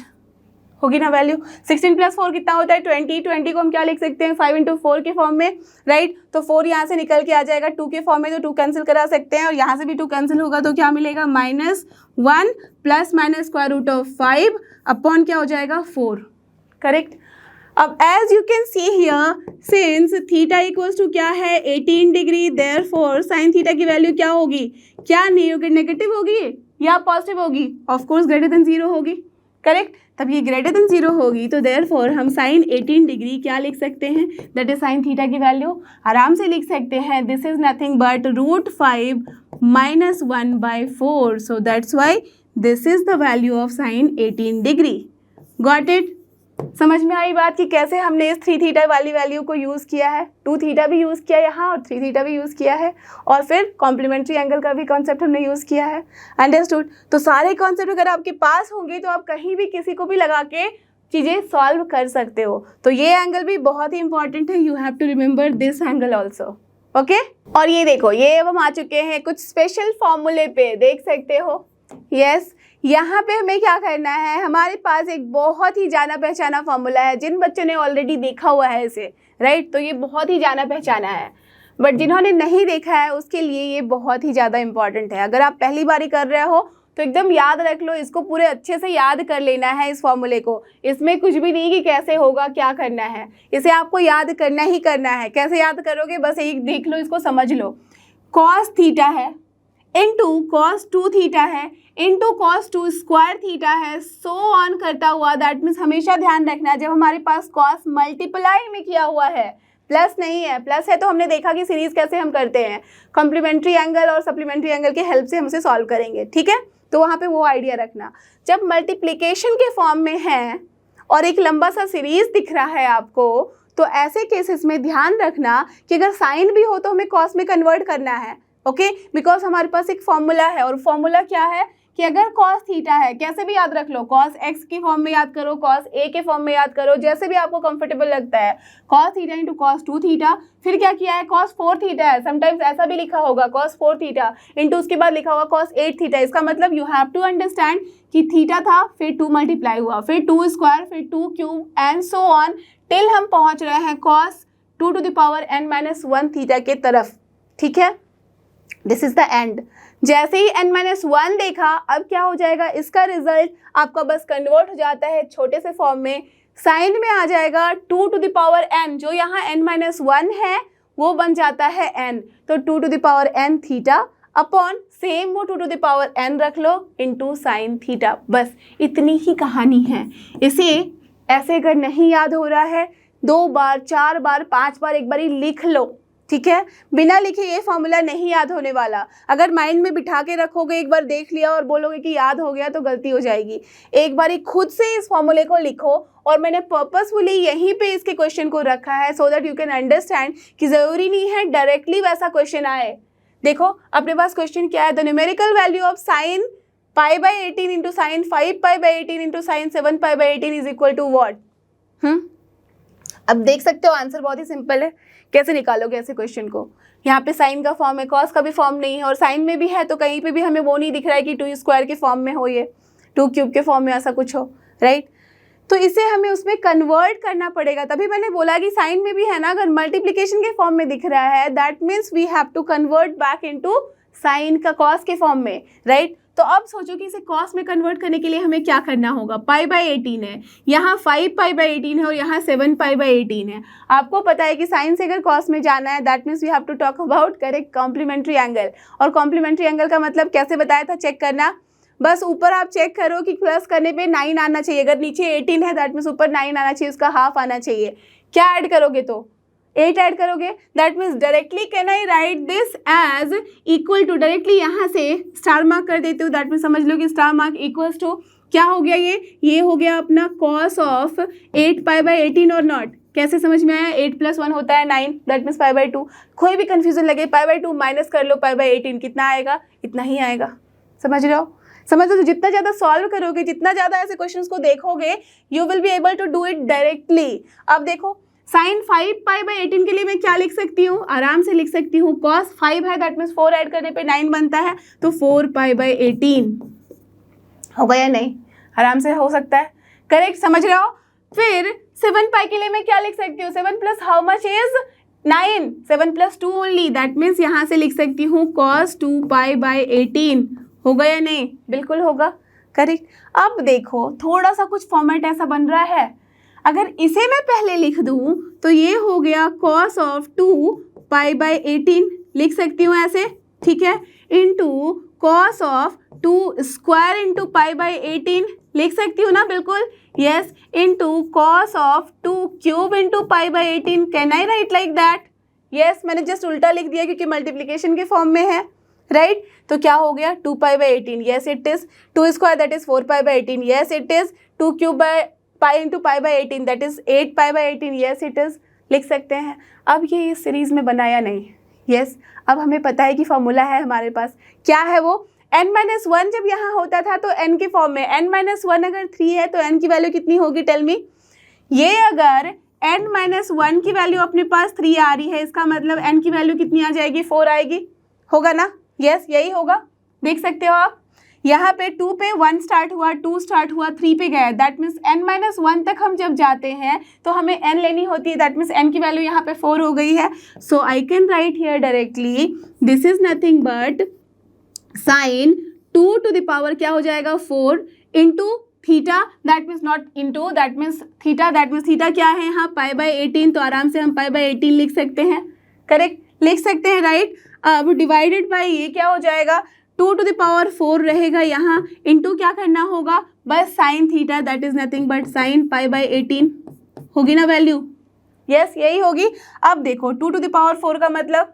Speaker 1: होगी ना वैल्यू। 16 प्लस 4 कितना होता है 20, 20 को हम क्या लिख सकते हैं 5 इंटू 4 के फॉर्म में, राइट। तो 4 यहाँ से निकल के आ जाएगा 2 के फॉर्म में, तो 2 कैंसिल करा सकते हैं और यहाँ से भी 2 कैंसिल होगा तो क्या मिलेगा -1 plus minus square root of 5 upon क्या हो जाएगा 4, करेक्ट। अब as you can see here since theta equals to क्या है 18 डिग्री, देयरफॉर साइन थीटा की वैल्यू क्या होगी, क्या नेगेटिव होगी या पॉजिटिव होगी, ऑफकोर्स ग्रेटर देन 0 होगी, करेक्ट। तब ये ग्रेटर देन 0 होगी तो देयरफॉर हम साइन 18 डिग्री क्या लिख सकते हैं, दैट इज साइन थीटा की वैल्यू आराम से लिख सकते हैं, this is nothing but √5 minus 1/4, so that's why this is the value of sign 18 degree. Got it? समझ में आई बात कि कैसे हमने इस 3 थीटा वाली वैल्यू को यूज़ किया है, 2 थीटा भी यूज़ किया यहाँ और 3 थीटा भी यूज़ किया है, और फिर कॉम्प्लीमेंट्री एंगल का भी कॉन्सेप्ट हमने यूज़ किया है। अंडरस्टूड? तो सारे कॉन्सेप्ट अगर आपके पास होंगे तो आप कहीं भी किसी को भी लगा के चीज़ें सॉल्व कर सकते हो। तो ये एंगल भी बहुत ही इंपॉर्टेंट है, you have to remember this angle also, okay. और ये देखो ये अब हम आ चुके हैं कुछ स्पेशल फॉर्मूले पे, देख सकते हो। यस यहाँ पे हमें क्या करना है, हमारे पास एक बहुत ही जाना पहचाना फॉर्मूला है, जिन बच्चों ने ऑलरेडी देखा हुआ है इसे, राइट, तो ये बहुत ही जाना पहचाना है, बट जिन्होंने नहीं देखा है उसके लिए ये बहुत ही ज़्यादा इंपॉर्टेंट है। अगर आप पहली बारी कर रहे हो तो एकदम याद रख लो, इसको पूरे अच्छे से याद कर लेना है इस फॉर्मूले को। इसमें कुछ भी नहीं कि कैसे होगा क्या करना है, इसे आपको याद करना ही करना है। कैसे याद करोगे, बस एक देख लो, इसको समझ लो। कॉस थीटा है इंटू कॉस 2 थीटा है इंटू कॉस 2 स्क्वायर थीटा है, सो ऑन करता हुआ, दैट मीन्स हमेशा ध्यान रखना है जब हमारे पास कॉस मल्टीप्लाई में किया हुआ है, प्लस नहीं है, प्लस है तो हमने देखा कि सीरीज कैसे हम करते हैं, कॉम्प्लीमेंट्री एंगल और सप्लीमेंट्री एंगल के हेल्प से हम उसे सॉल्व करेंगे, ठीक है। तो वहाँ पे वो आइडिया रखना। जब मल्टीप्लिकेशन के फॉर्म में है और एक लंबा सा सीरीज दिख रहा है आपको, तो ऐसे केसेस में ध्यान रखना कि अगर साइन भी हो तो हमें कॉस में कन्वर्ट करना है, ओके, बिकॉज हमारे पास एक फॉर्मूला है, और फॉर्मूला क्या है कि अगर कॉस थीटा है, कैसे भी याद रख लो, कॉस एक्स के फॉर्म में याद करो, कॉस ए के फॉर्म में याद करो, जैसे भी आपको कंफर्टेबल लगता है, cos theta into cos 2 theta, फिर क्या किया है कॉस 4 थीटा है, समटाइम्स ऐसा भी लिखा होगा कॉस 4 थीटा इंटू उसके बाद लिखा होगा कॉस 8 थीटा। इसका मतलब यू हैव टू अंडरस्टैंड कि थीटा था, फिर 2 मल्टीप्लाई हुआ, फिर 2 स्क्वायर, फिर 2 cube and so on till हम पहुंच रहे हैं cos 2 to the power n-1 theta के तरफ, ठीक है। This is the end. जैसे ही n-1 देखा, अब क्या हो जाएगा, इसका रिजल्ट आपका बस कन्वर्ट हो जाता है छोटे से फॉर्म में, साइन में आ जाएगा 2 to the power n, जो यहाँ n-1 है वो बन जाता है n, तो 2 to the power n theta upon same वो 2 to the power n रख लो इंटू साइन थीटा। बस इतनी ही कहानी है। इसे ऐसे अगर नहीं याद हो रहा है 2 बार 4 बार 5 बार एक बारी लिख लो, ठीक है। बिना लिखे ये फॉर्मूला नहीं याद होने वाला। अगर माइंड में बिठा के रखोगे, एक बार देख लिया और बोलोगे कि याद हो गया, तो गलती हो जाएगी। एक बारी खुद से इस फॉर्मूले को लिखो, और मैंने पर्पसफुली यहीं पे इसके क्वेश्चन को रखा है so that you can understand कि ज़रूरी नहीं है डायरेक्टली वैसा क्वेश्चन आए। देखो अपने पास क्वेश्चन क्या है, the numerical value of sine π/18 into sine 5π/18 into sine 7π/18 is equal to what. अब देख सकते हो आंसर बहुत ही सिंपल है। कैसे निकालोगे ऐसे क्वेश्चन को? यहाँ पे साइन का फॉर्म है, कॉस का भी फॉर्म नहीं है, और साइन में भी है तो कहीं पे भी हमें वो नहीं दिख रहा है कि 2 स्क्वायर के फॉर्म में हो, ये 2 क्यूब के फॉर्म में ऐसा कुछ हो, राइट। तो इसे हमें उसमें कन्वर्ट करना पड़ेगा। तभी मैंने बोला कि साइन में भी है ना, अगर मल्टीप्लिकेशन के फॉर्म में दिख रहा है that means we have to convert back into sine का कॉस के फॉर्म में, राइट। तो अब सोचो कि इसे कॉस में कन्वर्ट करने के लिए हमें क्या करना होगा। π/18 है, यहाँ 5π/18 है और यहाँ 7π/18 है। आपको पता है कि साइन से अगर कॉस में जाना है that means we have to talk about correct complementary angle. और कॉम्प्लीमेंट्री एंगल का मतलब कैसे बताया था, चेक करना। बस ऊपर आप चेक करो कि प्लस करने पे 9 आना चाहिए, अगर नीचे 18 है दैट मीन्स ऊपर 9 आना चाहिए, उसका हाफ आना चाहिए। क्या ऐड करोगे तो 8 ऐड करोगे, that means directly can I write this as equal to, directly यहाँ से स्टार मार्क कर देती हूँ, दैट मीन्स समझ लो कि स्टार मार्क इक्वल्स टू क्या हो गया, ये हो गया अपना कॉस ऑफ 8π/18 और नॉट। कैसे समझ में आया, 8 + 1 होता है 9, दैट मीन्स π/2। कोई भी कन्फ्यूजन लगे π/2 माइनस कर लो π/18, कितना आएगा, इतना ही आएगा। समझ रहे हो? समझ लो, तो जितना ज़्यादा सॉल्व करोगे, जितना ज़्यादा ऐसे क्वेश्चंस को देखोगे, you will be able to do it directly. अब देखो साइन 5π/18 के लिए मैं क्या लिख सकती हूँ, आराम से लिख सकती हूँ, कॉस 5 है दैट मीन्स 4 ऐड करने पे 9 बनता है, तो 4π/18 होगा या नहीं, आराम से हो सकता है, करेक्ट। समझ रहे हो? फिर 7π के लिए मैं क्या लिख सकती हूँ, 7 plus how much is 9, 7 + 2 only, that means यहाँ से लिख सकती हूँ cos 2π/18। होगा या नहीं, बिल्कुल होगा, करेक्ट। अब देखो थोड़ा सा कुछ फॉर्मेट ऐसा बन रहा है, अगर इसे मैं पहले लिख दूं तो ये हो गया cos ऑफ 2π/18 लिख सकती हूँ ऐसे, ठीक है, into cos of 2 square into π/18 लिख सकती हूँ ना, बिल्कुल, yes, into cos of 2 cube into π/18। Can I write like that? Yes, मैंने जस्ट उल्टा लिख दिया क्योंकि मल्टीप्लिकेशन के फॉर्म में है, राइट। तो क्या हो गया 2π/18, yes it is, 2 square that is 4π/18, yes it is, 2 cube pi into π/18 that is 8π/18, yes it is, लिख सकते हैं। अब ये इस सीरीज में बनाया नहीं, यस, अब हमें पता है कि फॉर्मूला है हमारे पास, क्या है वो, n-1 जब यहाँ होता था तो n के फॉर्म में, n-1 अगर 3 है तो n की वैल्यू कितनी होगी, टेल मी। ये अगर n-1 की वैल्यू अपने पास 3 आ रही है, इसका मतलब n की वैल्यू कितनी आ जाएगी, 4 आएगी, होगा ना, यस यही होगा। देख सकते हो आप, यहाँ पे 2 पे 1 स्टार्ट हुआ, 2 स्टार्ट हुआ, 3 पे गया, दैट मीन्स n-1 तक हम जब जाते हैं तो हमें n लेनी होती है, दैट मीन्स n की वैल्यू यहाँ पे 4 हो गई है। So I can write here directly this is nothing but sine 2 to the power क्या हो जाएगा 4 इंटू theta, that means not into, that means theta, that means theta क्या है यहाँ π/18, तो आराम से हम π/18 लिख सकते हैं, करेक्ट, लिख सकते हैं, राइट। अब डिवाइडेड बाई ये क्या हो जाएगा, 2 to the power 4 रहेगा यहाँ, इंटू क्या करना होगा, बस sine theta, that is nothing but sine π/18 होगी ना वैल्यू, यस यही होगी। अब देखो 2 to the power 4 का मतलब,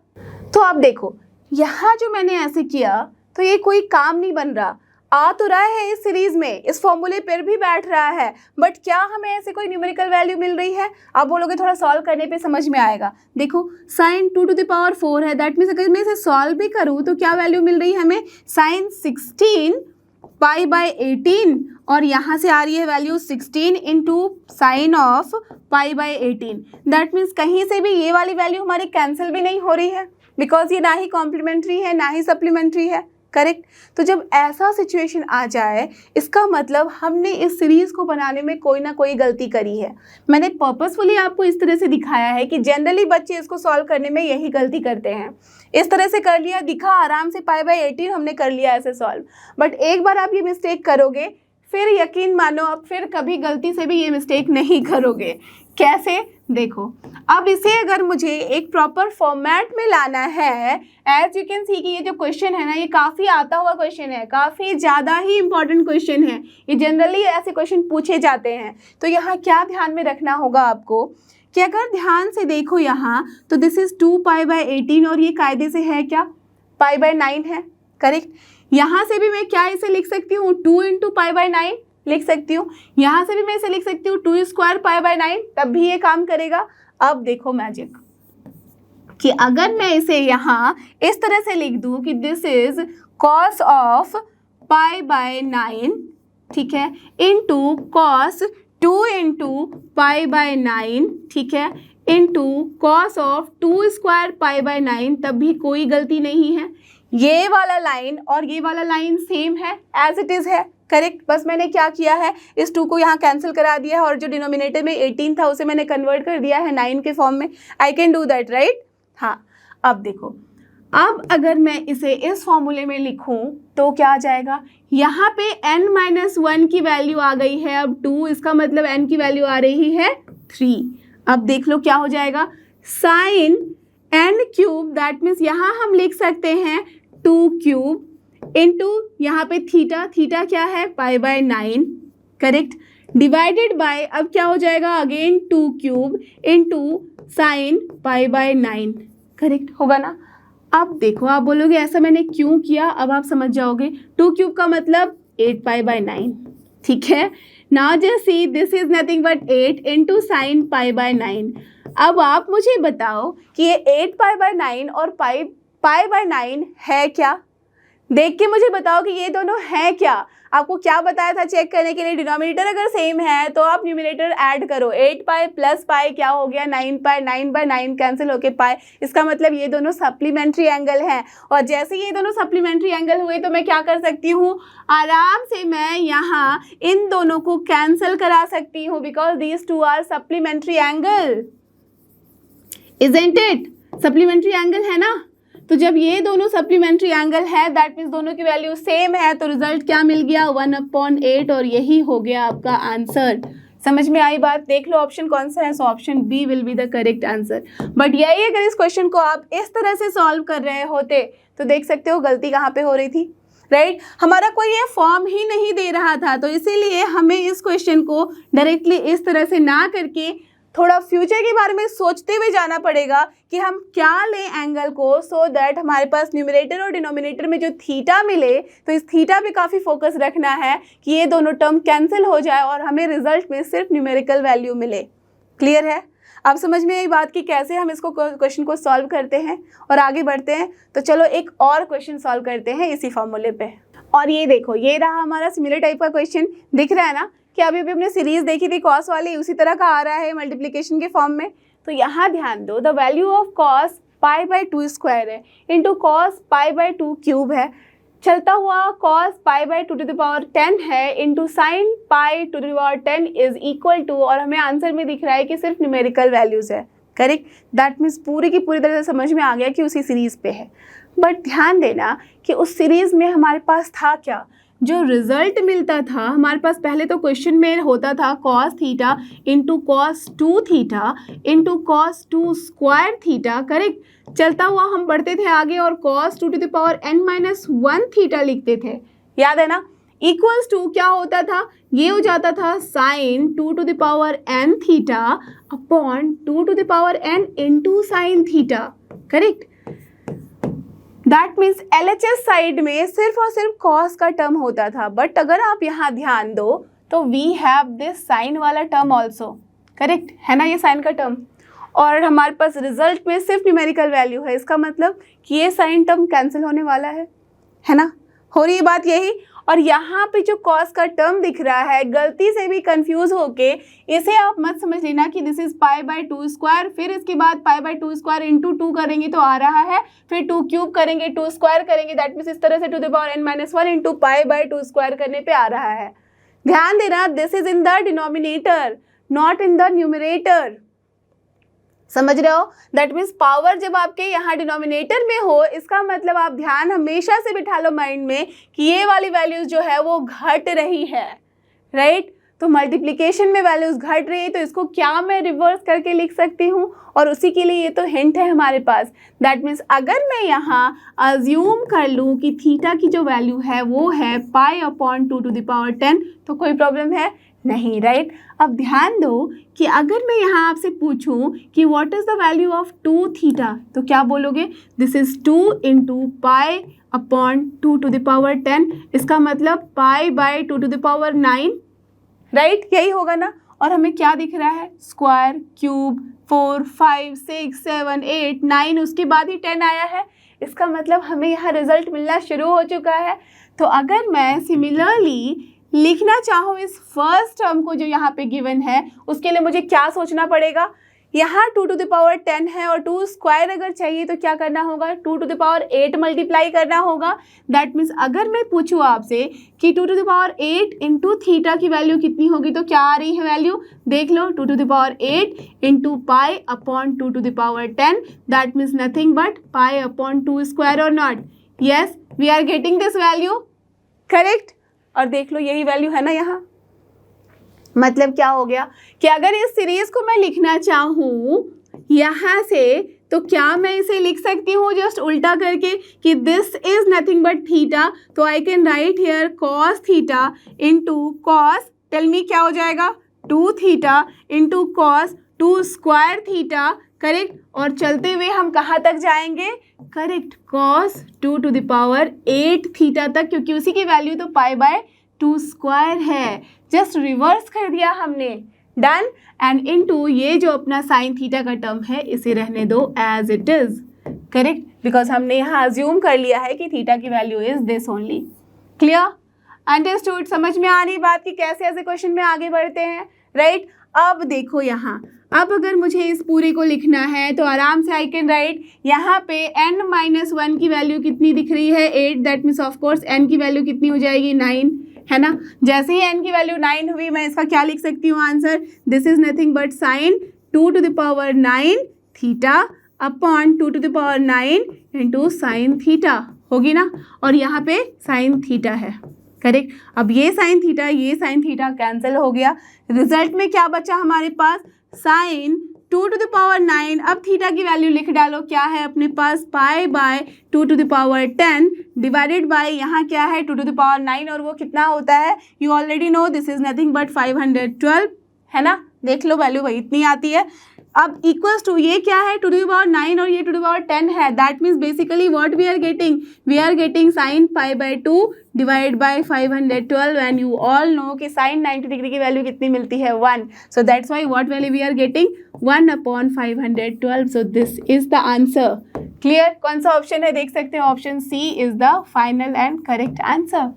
Speaker 1: तो अब देखो यहाँ जो मैंने ऐसे किया तो ये कोई काम नहीं बन रहा, आ तो रहा है इस सीरीज में, इस फॉर्मूले पर भी बैठ रहा है, बट क्या हमें ऐसे कोई न्यूमेरिकल वैल्यू मिल रही है। आप बोलोगे थोड़ा सॉल्व करने पे समझ में आएगा। देखो साइन 2 to the power 4 है, दैट मीन्स अगर मैं इसे सॉल्व भी करूँ तो क्या वैल्यू मिल रही है हमें, साइन 16π/18, और यहाँ से आ रही है value 16 into sine of π/18, that means कहीं से भी ये वाली वैल्यू हमारी कैंसिल भी नहीं हो रही है, बिकॉज ये ना ही कॉम्प्लीमेंट्री है ना ही सप्लीमेंट्री है, करेक्ट। तो जब ऐसा सिचुएशन आ जाए इसका मतलब हमने इस सीरीज़ को बनाने में कोई ना कोई गलती करी है। मैंने पर्पसफुली आपको इस तरह से दिखाया है कि जनरली बच्चे इसको सॉल्व करने में यही गलती करते हैं। इस तरह से कर लिया, दिखा आराम से π/18 हमने कर लिया ऐसे सॉल्व। बट एक बार आप ये मिस्टेक करोगे फिर यकीन मानो आप फिर कभी गलती से भी ये मिस्टेक नहीं करोगे। कैसे? देखो, अब इसे अगर मुझे एक प्रॉपर फॉर्मेट में लाना है, एज यू कैन सी कि ये जो क्वेश्चन है ना ये काफ़ी आता हुआ क्वेश्चन है, काफ़ी ज़्यादा ही इंपॉर्टेंट क्वेश्चन है। ये जनरली ऐसे क्वेश्चन पूछे जाते हैं। तो यहाँ क्या ध्यान में रखना होगा आपको कि अगर ध्यान से देखो यहाँ तो दिस इज़ 2π/18 और ये कायदे से है क्या? π/9 है, करेक्ट। यहाँ से भी मैं क्या इसे लिख सकती हूँ? 2 × π/9 लिख सकती हूँ। यहाँ से भी मैं इसे लिख सकती हूँ 2² π/9, तब भी ये काम करेगा। अब देखो मैजिक कि अगर मैं इसे यहाँ इस तरह से लिख दूँ कि दिस इज cos ऑफ π/9, ठीक है, इंटू cos 2 × π/9, ठीक है, इंटू cos ऑफ 2² π/9, तब भी कोई गलती नहीं है। ये वाला लाइन और ये वाला लाइन सेम है, एज इट इज़ है, करेक्ट। बस मैंने क्या किया है, इस 2 को यहाँ कैंसिल करा दिया है और जो डिनोमिनेटर में 18 था उसे मैंने कन्वर्ट कर दिया है 9 के फॉर्म में। I can do that, right. हाँ, अब देखो, अब अगर मैं इसे इस फॉर्मूले में लिखूं तो क्या आ जाएगा? यहाँ पे n-1 की वैल्यू आ गई है, अब 2, इसका मतलब n की वैल्यू आ रही है 3। अब देख लो क्या हो जाएगा, sin n³ दैट मीन्स यहाँ हम लिख सकते हैं 2³ इंटू यहाँ पे थीटा क्या है? π/9, करेक्ट, डिवाइडेड बाय अब क्या हो जाएगा अगेन 2³ इंटू साइन π/9, करेक्ट होगा ना। अब देखो, आप बोलोगे ऐसा मैंने क्यों किया, अब आप समझ जाओगे। 2³ का मतलब 8π/9, ठीक है। Now just see this is nothing but 8 into sine π/9। अब आप मुझे बताओ कि ये 8π/9 और π/9 है क्या? देख के मुझे बताओ कि ये दोनों हैं क्या। आपको क्या बताया था चेक करने के लिए? डिनोमिनेटर अगर सेम है तो आप न्यूमिनेटर ऐड करो। 8π + π क्या हो गया? 9π, 9/9 कैंसिल होके पाए। इसका मतलब ये दोनों सप्लीमेंट्री एंगल हैं। और जैसे ये दोनों सप्लीमेंट्री एंगल हुए तो मैं क्या कर सकती हूँ, आराम से मैं यहाँ इन दोनों को कैंसिल करा सकती हूँ, because these two are supplementary angle, isn't it? Supplementary angle है ना। तो जब ये दोनों सप्लीमेंट्री एंगल है दैट मीन्स दोनों की वैल्यू सेम है, तो रिजल्ट क्या मिल गया? 1/8, और यही हो गया आपका आंसर। समझ में आई बात? देख लो ऑप्शन कौन सा है, so option B will be the correct answer. But यही अगर इस क्वेश्चन को आप इस तरह से सॉल्व कर रहे होते तो देख सकते हो गलती कहाँ पे हो रही थी, राइट। हमारा कोई ये फॉर्म ही नहीं दे रहा था, तो इसीलिए हमें इस क्वेश्चन को डायरेक्टली इस तरह से ना करके थोड़ा फ्यूचर के बारे में सोचते हुए जाना पड़ेगा कि हम क्या लें एंगल को, सो दैट हमारे पास न्यूमरेटर और डिनोमिनेटर में जो थीटा मिले, तो इस थीटा पे काफ़ी फोकस रखना है कि ये दोनों टर्म कैंसिल हो जाए और हमें रिजल्ट में सिर्फ न्यूमेरिकल वैल्यू मिले। क्लियर है? अब समझ में आई बात कि कैसे हम इसको क्वेश्चन को सॉल्व करते हैं और आगे बढ़ते हैं। तो चलो एक और क्वेश्चन सॉल्व करते हैं इसी फॉर्मूले पे। और ये देखो, ये रहा हमारा सिमिलर टाइप का क्वेश्चन। दिख रहा है ना कि अभी हमने सीरीज देखी थी कॉस वाली, उसी तरह का आ रहा है मल्टीप्लिकेशन के फॉर्म में। तो यहाँ ध्यान दो, द वैल्यू ऑफ कॉस π/2² है इंटू कॉस π/2³ है, चलता हुआ cos π/2⁻10 है into sine π/2⁻10 is equal to, और हमें आंसर में दिख रहा है कि सिर्फ न्यूमेरिकल वैल्यूज है, करेक्ट। दैट मीन्स पूरी की पूरी तरह से समझ में आ गया कि उसी सीरीज पे है। बट ध्यान देना कि उस सीरीज में हमारे पास था क्या, जो रिजल्ट मिलता था हमारे पास पहले तो क्वेश्चन में होता था cos theta into cos 2 theta into cos 2² theta, correct. चलता हुआ हम बढ़ते थे आगे और cos 2n-1 थीटा लिखते थे, याद है ना। इक्वल्स टू क्या होता था, ये हो जाता था sine 2n theta upon 2n into sine theta, correct. That means LHS side में सिर्फ और सिर्फ cos का टर्म होता था। बट अगर आप यहाँ ध्यान दो तो वी हैव दिस साइन वाला टर्म ऑल्सो, करेक्ट है ना, ये साइन का टर्म। और हमारे पास रिजल्ट में सिर्फ न्यूमेरिकल वैल्यू है, इसका मतलब कि ये साइन टर्म कैंसिल होने वाला है ना। हो रही है बात यही। और यहाँ पे जो कॉस का टर्म दिख रहा है, गलती से भी कंफ्यूज होके इसे आप मत समझ लेना कि this is pi by 2 square, फिर इसके बाद पाई बाय 2 स्क्वायर इंटू 2 करेंगे तो आ रहा है, फिर 2 क्यूब करेंगे, 2 स्क्वायर करेंगे, दैट मीन्स इस तरह से to the power n-1 into pi by 2 square करने पे आ रहा है। ध्यान देना, this is in the denominator not in the numerator. समझ रहे हो? दैट मीन्स पावर जब आपके यहाँ डिनोमिनेटर में हो, इसका मतलब आप ध्यान हमेशा से बिठा लो माइंड में कि ये वाली वैल्यूज जो है वो घट रही है, राइट? तो मल्टीप्लिकेशन में वैल्यूज घट रही है, तो इसको क्या मैं रिवर्स करके लिख सकती हूँ, और उसी के लिए ये तो हिंट है हमारे पास। दैट मीन्स अगर मैं यहाँ अज्यूम कर लूँ कि थीटा की जो वैल्यू है वो है pi upon 2 to the power 10, तो कोई प्रॉब्लम है नहीं, राइट? अब ध्यान दो कि अगर मैं यहाँ आपसे पूछूं कि what is the value of 2 theta, तो क्या बोलोगे? This is 2 into pi upon 2 to the power 10, इसका मतलब pi by 2 to the power 9, right? यही होगा ना। और हमें क्या दिख रहा है? स्क्वायर, क्यूब, 4, 5, 6, 7, 8, 9, उसके बाद ही 10 आया है। इसका मतलब हमें यहाँ रिजल्ट मिलना शुरू हो चुका है। तो अगर मैं सिमिलरली लिखना चाहूँ इस फर्स्ट टर्म को जो यहाँ पे गिवन है, उसके लिए मुझे क्या सोचना पड़ेगा? यहाँ 2 टू द पावर 10 है और 2 स्क्वायर अगर चाहिए तो क्या करना होगा? 2 टू द पावर 8 मल्टीप्लाई करना होगा। दैट मीन्स अगर मैं पूछूँ आपसे कि 2 to the power 8 into theta की वैल्यू कितनी होगी, तो क्या आ रही है वैल्यू? देख लो, 2 to the power 8 into pi upon 2 to the power 10, that means nothing but pi upon 2 square और not. Yes, we are getting this value, correct? और देख लो यही वैल्यू है ना यहाँ। मतलब क्या हो गया कि अगर इस सीरीज को मैं लिखना चाहूँ यहाँ से, तो क्या मैं इसे लिख सकती हूँ जस्ट उल्टा करके कि this is nothing but theta, तो I can write here cos theta into cos, tell me क्या हो जाएगा? 2 theta into cos 2 square theta, correct? और चलते हुए हम कहाँ तक जाएंगे? Correct, cos 2 to the power 8 theta तक, क्योंकि उसी की वैल्यू तो पाई बाय 2 स्क्वायर है। जस्ट रिवर्स कर दिया हमने, डन। एंड इनटू ये जो अपना साइन थीटा का टर्म है, इसे रहने दो as it is, correct? Because हमने यहाँ अज्यूम कर लिया है कि थीटा की value is this only. Clear? Understood? समझ में आ रही बात कि कैसे ऐसे क्वेश्चन में आगे बढ़ते हैं, राइट? अब देखो यहाँ, अब अगर मुझे इस पूरे को लिखना है तो आराम से आई कैन राइट, यहाँ पे n-1 की वैल्यू कितनी दिख रही है? 8, that means of course n की वैल्यू कितनी हो जाएगी? 9, है ना? जैसे ही n की वैल्यू 9 हुई, मैं इसका क्या लिख सकती हूँ answer? This is nothing but sine 2 to the power 9 theta upon 2 to the power 9 into sine theta, होगी ना? और यहाँ पे साइन थीटा है, करेक्ट? अब ये साइन थीटा कैंसिल हो गया। रिजल्ट में क्या बचा हमारे पास? साइन 2 टू द पावर 9, अब थीटा की वैल्यू लिख डालो, क्या है अपने पास? Pi by 2 to the power 10 divided by यहाँ क्या है? 2 टू द पावर 9, और वो कितना होता है? You already know, this is nothing but 512, है ना? देख लो वैल्यू वही इतनी आती है। अब इक्वल्स टू ये क्या है? 2 टू द पावर 9 और ये 2 टू द पावर 10 है। That means basically what we are getting sine pi by 2 divide by 512, and you all know कि साइन 90 डिग्री की वैल्यू कितनी मिलती है? 1। So that's why what value we are getting? 1 upon 512। So this is the answer. Clear? कौन सा option है? देख सकते हो, option C is the final and correct answer.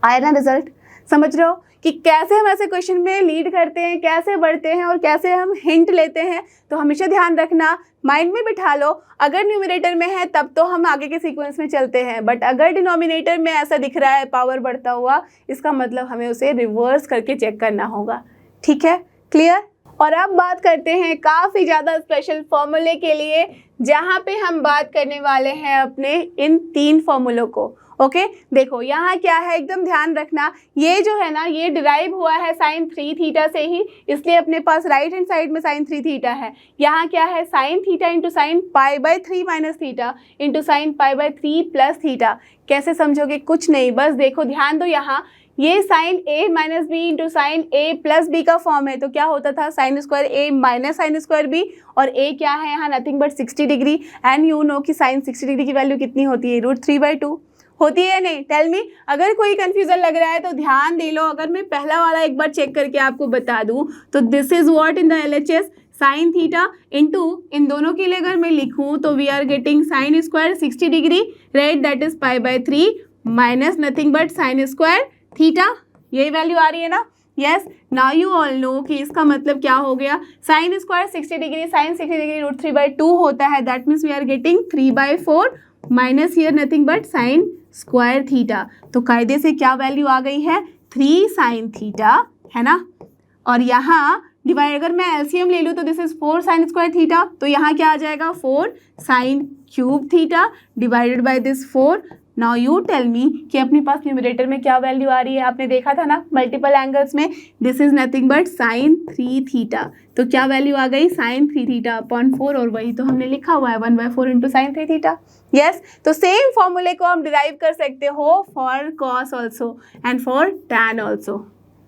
Speaker 1: आया ना रिजल्ट? समझ रहे हो कि कैसे हम ऐसे क्वेश्चन में लीड करते हैं, कैसे बढ़ते हैं और कैसे हम हिंट लेते हैं? तो हमेशा ध्यान रखना, माइंड में बिठा लो, अगर न्यूमरेटर में है तब तो हम आगे के सीक्वेंस में चलते हैं, बट अगर डिनोमिनेटर में ऐसा दिख रहा है पावर बढ़ता हुआ, इसका मतलब हमें उसे रिवर्स करके चेक करना होगा। ठीक है? क्लियर? और अब बात करते हैं काफ़ी ज़्यादा स्पेशल फॉर्मूले के लिए, जहाँ पे हम बात करने वाले हैं अपने इन 3 फॉर्मूलों को। ओके, देखो यहाँ क्या है, एकदम ध्यान रखना, ये जो है ना, ये डिराइव हुआ है साइन 3 थीटा से ही, इसलिए अपने पास राइट हैंड साइड में साइन 3 थीटा है। यहाँ क्या है? Sign theta into sign pi by 3 minus theta into sign pi by 3 plus theta. कैसे समझोगे? कुछ नहीं, बस देखो, ध्यान दो, यहाँ ये sine a minus B into sine a plus B का फॉर्म है, तो क्या होता था? Sine square a minus sine square b, और a क्या है यहाँ? Nothing but 60 degree, and you know कि साइन 60 डिग्री की वैल्यू कितनी होती है? √3/2 होती है, नहीं? टेल मी, अगर कोई कंफ्यूजन लग रहा है तो ध्यान दे लो। अगर मैं पहला वाला एक बार चेक करके आपको बता दूं, तो this is what in the LHS sine theta into, इन दोनों के लिए अगर मैं लिखूं तो we are getting sine square 60 degree, right? That is pi by 3 minus nothing but sine square theta, यही वैल्यू आ रही है ना। Yes, now you all know कि इसका मतलब क्या हो गया, sine square 60 degree, sine 60 degree root 3/2 होता है, that means we are getting 3/4 minus here nothing but sine square theta. तो कायदे से क्या वैल्यू आ गई है, 3 साइन थीटा, है ना। और यहाँ डिवाइड, अगर मैं एलसीएम ले लूँ तो this is 4 sine square theta, तो यहाँ क्या आ जाएगा 4 sine cube theta divided by this 4। Now you tell me कि अपने पास न्यूमरेटर में क्या वैल्यू आ रही है, आपने देखा था ना मल्टीपल एंगल्स में, this is nothing but sine 3 theta. तो क्या वैल्यू आ गई, साइन 3 थीटा अपॉन 4, और वही तो हमने लिखा हुआ है 1/4 इंटू साइन 3 थीटा। यस, तो सेम फॉर्मूले को हम डिराइव कर सकते हो for cos also and for tan also.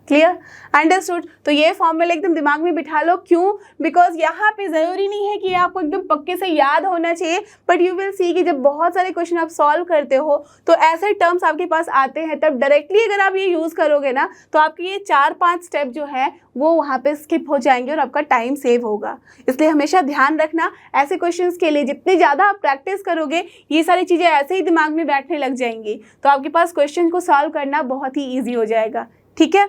Speaker 1: Clear, understood. तो ये फॉर्मूला एकदम दिमाग में बिठा लो, क्यों, बिकॉज यहाँ पे ज़रूरी नहीं है कि आपको एकदम पक्के से याद होना चाहिए, बट यू विल सी कि जब बहुत सारे क्वेश्चन आप सॉल्व करते हो तो ऐसे टर्म्स आपके पास आते हैं, तब डायरेक्टली अगर आप ये यूज़ करोगे ना तो आपके ये 4-5 स्टेप जो है वो वहाँ पे स्किप हो जाएंगे और आपका टाइम सेव होगा। इसलिए हमेशा ध्यान रखना, ऐसे क्वेश्चंस के लिए जितनी ज़्यादा आप प्रैक्टिस करोगे ये सारी चीज़ें ऐसे ही दिमाग में बैठने लग जाएंगी, तो आपके पास क्वेश्चन को सॉल्व करना बहुत ही ईजी हो जाएगा। ठीक है,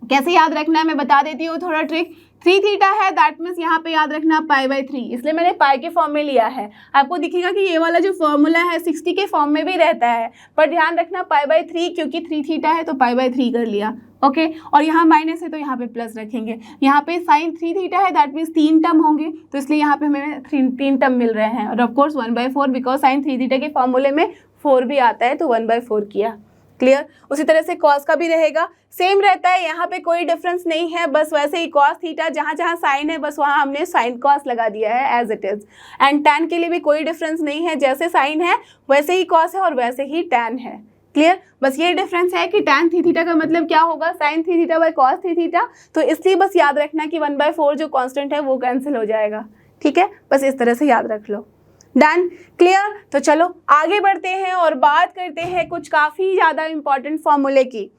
Speaker 1: कैसे याद रखना है मैं बता देती हूँ थोड़ा ट्रिक। 3 थीटा है, दैट मीन्स यहाँ पे याद रखना π/3, इसलिए मैंने पाई के फॉर्म में लिया है। आपको दिखेगा कि ये वाला जो फॉर्मूला है 60 के फॉर्म में भी रहता है, पर ध्यान रखना π/3, क्योंकि 3 थीटा है तो π/3 कर लिया। ओके, और यहाँ माइनस है तो यहाँ पे प्लस रखेंगे। यहाँ पे साइन 3 थीटा है, दैट मीन्स 3 टर्म होंगे, तो इसलिए यहाँ पे हमें 3 टर्म मिल रहे हैं, और ऑफकोर्स 1/4, बिकॉज साइन 3 थीटा के फॉर्मूले में 4 भी आता है तो 1/4 किया। क्लियर, उसी तरह से कॉस का भी रहेगा, सेम रहता है, यहाँ पे कोई डिफरेंस नहीं है, बस वैसे ही कॉस थीटा जहाँ जहाँ साइन है बस वहाँ हमने साइन कॉस लगा दिया है as it is. And tan के लिए भी कोई डिफरेंस नहीं है, जैसे साइन है वैसे ही कॉस है और वैसे ही टैन है। क्लियर, बस ये डिफरेंस है कि टैन 3 थीटा का मतलब क्या होगा, sine 3 theta by cos 3 theta, तो इसलिए बस याद रखना कि 1/4 जो कॉन्स्टेंट है वो कैंसिल हो जाएगा। ठीक है, बस इस तरह से याद रख लो। Done, clear. तो चलो आगे बढ़ते हैं और बात करते हैं कुछ काफ़ी ज़्यादा इंपॉर्टेंट फॉर्मूले की।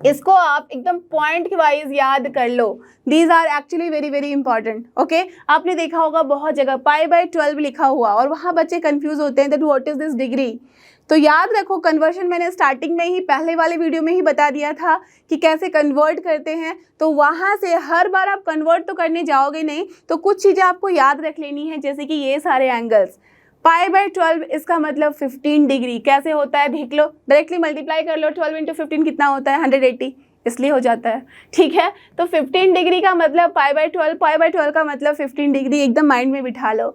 Speaker 1: इसको आप एकदम पॉइंट वाइज याद कर लो, these are actually very very important. Okay, आपने देखा होगा बहुत जगह π/12 लिखा हुआ और वहाँ बच्चे कंफ्यूज होते हैं that what is this degree. तो याद रखो, कन्वर्शन मैंने स्टार्टिंग में ही पहले वाले वीडियो में ही बता दिया था कि कैसे कन्वर्ट करते हैं, तो वहाँ से हर बार आप कन्वर्ट तो करने जाओगे नहीं, तो कुछ चीज़ें आपको याद रख लेनी है, जैसे कि ये सारे एंगल्स π/12 इसका मतलब 15 डिग्री कैसे होता है देख लो, डायरेक्टली मल्टीप्लाई कर लो, 12 × 15 कितना होता है 180, इसलिए हो जाता है। ठीक है, तो 15 डिग्री का मतलब π/12 का मतलब 15 डिग्री, एकदम माइंड में बिठा लो।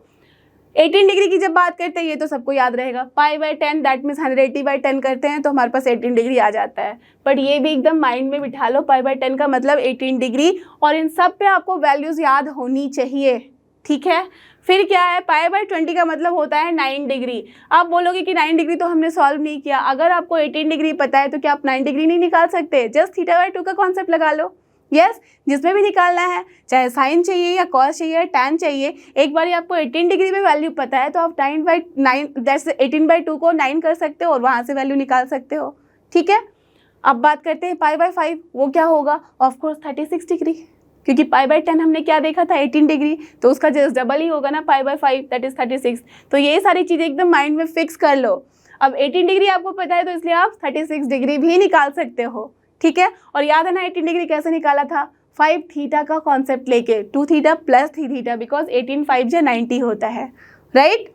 Speaker 1: 18 डिग्री की जब बात करते हैं ये तो सबको याद रहेगा, π/10 दैट मीन्स 180/10 करते हैं तो हमारे पास 18 डिग्री आ जाता है, बट ये भी एकदम माइंड में बिठा लो, π/10 का मतलब 18 डिग्री, और इन सब पे आपको वैल्यूज़ याद होनी चाहिए। ठीक है, फिर क्या है, π/20 का मतलब होता है 9 डिग्री। आप बोलोगे कि 9 डिग्री तो हमने सॉल्व नहीं किया, अगर आपको 18 डिग्री पता है तो क्या आप 9 डिग्री नहीं निकाल सकते, जस्ट θ/2 का कॉन्सेप्ट लगा लो। यस, जिसमें भी निकालना है, चाहे साइन चाहिए या कॉस चाहिए या टैन चाहिए, एक बार आपको 18 डिग्री में वैल्यू पता है तो आप 9/9 दैट्स 18/2 को 9 कर सकते हो और वहाँ से वैल्यू निकाल सकते हो। ठीक है, अब बात करते हैं π/5, वो क्या होगा, ऑफकोर्स 36 डिग्री, क्योंकि π/10 हमने क्या देखा था 18 डिग्री, तो उसका जस्ट डबल ही होगा ना π/5 दैट इज 36। तो ये सारी चीज़ें एकदम माइंड में फिक्स कर लो। अब 18 डिग्री आपको पता है तो इसलिए आप 36 डिग्री भी निकाल सकते हो। ठीक है, और याद है ना 18 डिग्री कैसे निकाला था, 5 थीटा का कॉन्सेप्ट लेके, 2 थीटा प्लस 3 थीटा, बिकॉज 18 5 × 90 होता है, राइट।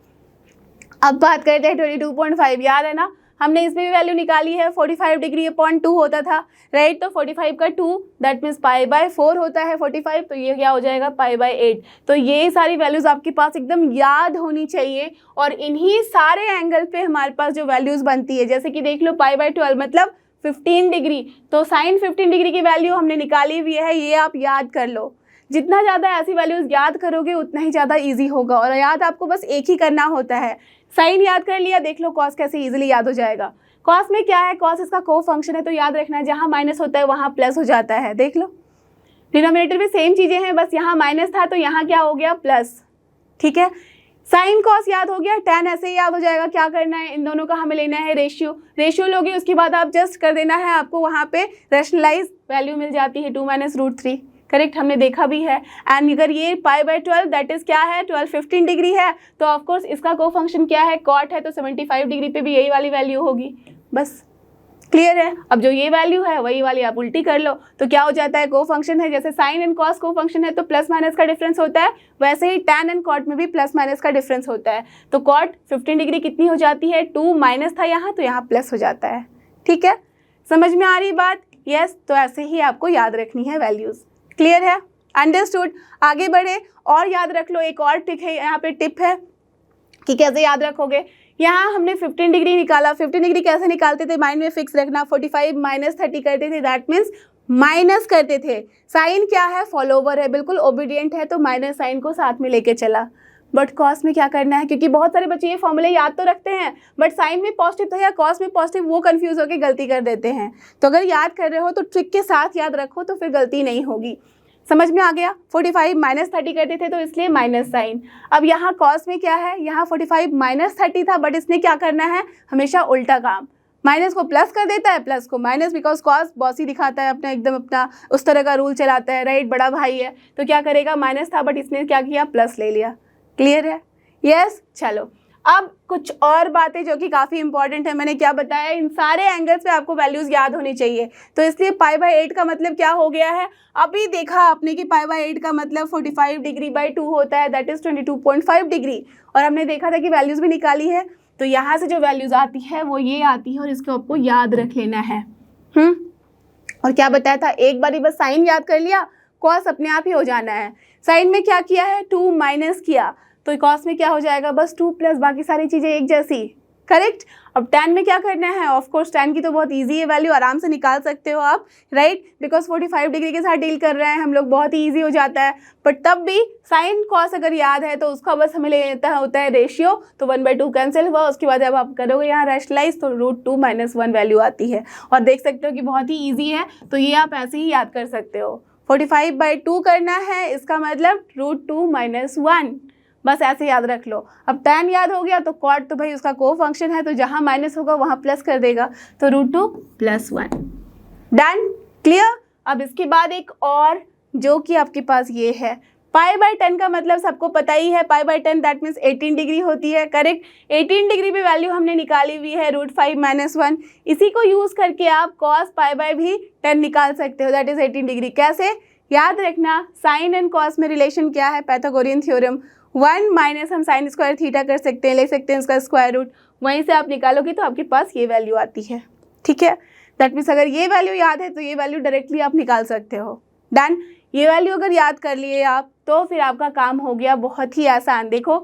Speaker 1: अब बात करते हैं 22.5, याद है ना हमने इसमें भी वैल्यू निकाली है, 45 डिग्री अपॉन 2 होता था, राइट। तो 45 का 2 दैट मीन्स π/4 होता है 45, तो ये क्या हो जाएगा π/8। तो ये सारी वैल्यूज़ आपके पास एकदम याद होनी चाहिए, और इन्हीं सारे एंगल पे हमारे पास जो वैल्यूज़ बनती है, जैसे कि देख लो π/12 मतलब 15 डिग्री, तो साइन 15 डिग्री की वैल्यू हमने निकाली हुई है, ये आप याद कर लो। जितना ज़्यादा ऐसी वैल्यूज़ याद करोगे उतना ही ज़्यादा इजी होगा, और याद आपको बस एक ही करना होता है, साइन याद कर लिया, देख लो कॉस कैसे इजीली याद हो जाएगा। कॉस में क्या है, कॉस इसका को फंक्शन है, तो याद रखना जहाँ माइनस होता है वहाँ प्लस हो जाता है, देख लो। डिनोमिनेटर में सेम चीज़ें हैं, बस यहाँ माइनस था तो यहाँ क्या हो गया प्लस। ठीक है, साइन कॉस याद हो गया, टैन ऐसे ही याद हो जाएगा। क्या करना है, इन दोनों का हमें लेना है रेशियो लोगे, उसके बाद आप जस्ट कर देना है, आपको वहाँ पे रैशनलाइज वैल्यू मिल जाती है 2 - √3। करेक्ट, हमने देखा भी है। एंड अगर ये π/12 दैट इज क्या है 12 15 डिग्री है, तो ऑफकोर्स इसका को फंक्शन क्या है, कॉट है, तो 75 डिग्री पे भी यही वाली वैल्यू होगी। बस क्लियर है। अब जो ये वैल्यू है वही वाली आप उल्टी कर लो, तो क्या हो जाता है, को फंक्शन है, जैसे साइन एंड कॉस को फंक्शन है तो प्लस माइनस का डिफरेंस होता है, वैसे ही टैन एंड कॉट में भी प्लस माइनस का डिफरेंस होता है। तो कॉट 15 डिग्री कितनी हो जाती है, 2 माइनस था यहाँ, तो यहाँ प्लस हो जाता है। ठीक है, समझ में आ रही बात? यस, तो ऐसे ही आपको याद रखनी है वैल्यूज। क्लियर है, अंडरस्टूड। आगे बढ़े और याद रख लो, एक और टिक है यहाँ पे, टिप है कि कैसे याद रखोगे। यहाँ हमने 15 डिग्री निकाला, 15 डिग्री कैसे निकालते थे, माइंड में फिक्स रखना, 45 माइनस 30 करते थे, दैट मीन्स माइनस करते थे। साइन क्या है, फॉलोवर है, बिल्कुल ओबीडियंट है, तो माइनस साइन को साथ में लेके चला। बट कॉस में क्या करना है, क्योंकि बहुत सारे बच्चे ये फॉर्मूले याद तो रखते हैं बट साइन में पॉजिटिव था या कॉस में पॉजिटिव, वो कंफ्यूज होकर गलती कर देते हैं। तो अगर याद कर रहे हो तो ट्रिक के साथ याद रखो, तो फिर गलती नहीं होगी। समझ में आ गया? 45 माइनस 30 करते थे तो इसलिए माइनस साइन। अब यहाँ कॉस में क्या है, यहाँ 45 माइनस 30 था, बट इसने क्या करना है, हमेशा उल्टा काम, माइनस को प्लस कर देता है, प्लस को माइनस, बिकॉज कॉस बॉसी दिखाता है अपना, एकदम अपना उस तरह का रूल चलाता है, राइट, बड़ा भाई है, तो क्या करेगा, माइनस था बट इसने क्या किया, प्लस ले लिया। क्लियर है? यस। चलो अब कुछ और बातें जो कि काफ़ी इंपॉर्टेंट है। मैंने क्या बताया, इन सारे एंगल्स पे आपको वैल्यूज़ याद होनी चाहिए, तो इसलिए π/8 का मतलब क्या हो गया है, अभी देखा आपने कि π/8 का मतलब 45 डिग्री बाई 2 होता है, दैट इज़ 22.5 डिग्री, और हमने देखा था कि वैल्यूज़ भी निकाली है। तो यहाँ से जो वैल्यूज़ आती है वो ये आती है, और इसको आपको याद रख लेना है। और क्या बताया था, एक बारी बस साइन याद कर लिया, कॉस अपने आप ही हो जाना है। साइन में क्या किया है, 2 माइनस किया, तो कॉस में क्या हो जाएगा, बस 2 प्लस बाकी सारी चीज़ें एक जैसी। करेक्ट। अब tan में क्या करना है, ऑफ कोर्स tan की तो बहुत इजी है, वैल्यू आराम से निकाल सकते हो आप, राइट, बिकॉज 45 डिग्री के साथ डील कर रहे हैं हम लोग, बहुत ही ईजी हो जाता है। बट तब भी साइन कॉस अगर याद है तो उसका बस हमें लेता होता है रेशियो, तो 1/2 कैंसिल हुआ, उसके बाद जब आप करोगे यहाँ रैशनलाइज तो √2 - 1 वैल्यू आती है, और देख सकते हो कि बहुत ही ईजी है, तो ये आप ऐसे ही याद कर सकते हो। 45/2 करना है, इसका मतलब √2 - 1, बस ऐसे याद रख लो। अब tan याद हो गया तो cot तो भाई उसका को फंक्शन है, तो जहाँ माइनस होगा वहाँ प्लस कर देगा, तो √2 + 1। Done, clear. अब इसके बाद एक और जो कि आपके पास ये है, π/10 का मतलब सबको पता ही है, π/10 दैट मीन्स 18 डिग्री होती है, करेक्ट। 18 डिग्री पे वैल्यू हमने निकाली हुई है √5 - 1, इसी को यूज़ करके आप cos π/10 निकाल सकते हो, दैट इज़ 18 डिग्री। कैसे याद रखना, साइन एंड कॉस में रिलेशन क्या है, पैथागोरियन थ्योरम, 1 माइनस हम साइन स्क्वायर थीटा कर सकते हैं, ले सकते हैं उसका स्क्वायर रूट, वहीं से आप निकालोगे तो आपके पास ये वैल्यू आती है। ठीक है, दैट मीन्स अगर ये वैल्यू याद है तो ये वैल्यू डायरेक्टली आप निकाल सकते हो। डन, ये वैल्यू अगर याद कर लिए आप तो फिर आपका काम हो गया बहुत ही आसान। देखो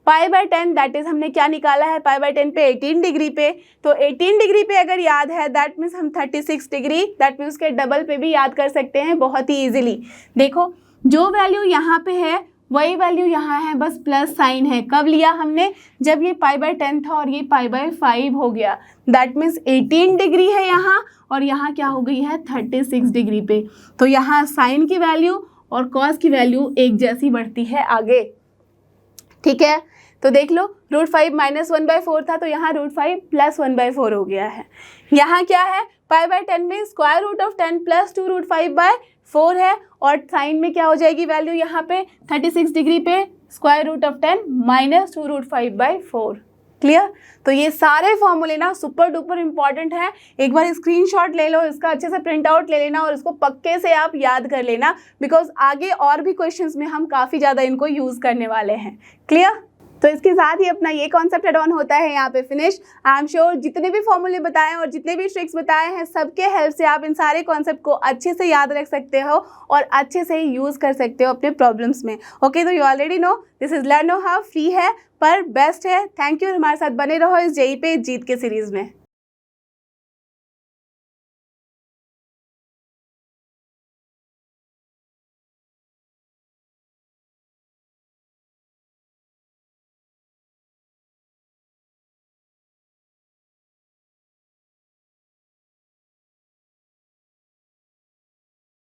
Speaker 1: π/10 दैट इज़ हमने क्या निकाला है, π/10 पे 18 डिग्री पे, तो 18 डिग्री पे अगर याद है दैट मीन्स हम 36 डिग्री, दैट मीन्स उसके डबल पे भी याद कर सकते हैं बहुत ही ईजिली। देखो जो वैल्यू यहाँ पे है वही वैल्यू यहाँ है, बस प्लस साइन है। कब लिया हमने, जब ये π/10 था और ये π/5 हो गया, दैट मीन्स 18 डिग्री है यहाँ, और यहाँ क्या हो गई है 36 डिग्री पे, तो यहाँ साइन की वैल्यू और कॉस की वैल्यू एक जैसी बढ़ती है आगे। ठीक है, तो देख लो √5 - 1/4 था, तो यहाँ √5 + 1/4 हो गया है। यहाँ क्या है, π/10 में √10 + 2 √5/4 है, और साइन में क्या हो जाएगी वैल्यू यहाँ पे 36 डिग्री पे √10 - 2 √5/4। क्लियर। तो ये सारे फॉर्मूले ना सुपर डुपर इंपॉर्टेंट है, एक बार स्क्रीनशॉट ले लो, इसका अच्छे से प्रिंट आउट ले लेना और इसको पक्के से आप याद कर लेना, बिकॉज आगे और भी क्वेश्चंस में हम काफ़ी ज़्यादा इनको यूज़ करने वाले हैं। क्लियर। तो इसके साथ ही अपना ये कॉन्सेप्ट एड ऑन होता है यहाँ पे फिनिश। आई एम श्योर जितने भी फॉर्मूले बताए और जितने भी ट्रिक्स बताए हैं सबके हेल्प से आप इन सारे कॉन्सेप्ट को अच्छे से याद रख सकते हो और अच्छे से यूज़ कर सकते हो अपने प्रॉब्लम्स में। ओके, तो you already know this is learn know how, free है पर बेस्ट है। थैंक यू, हमारे साथ बने रहो इस जेई पे जीत के सीरीज़ में।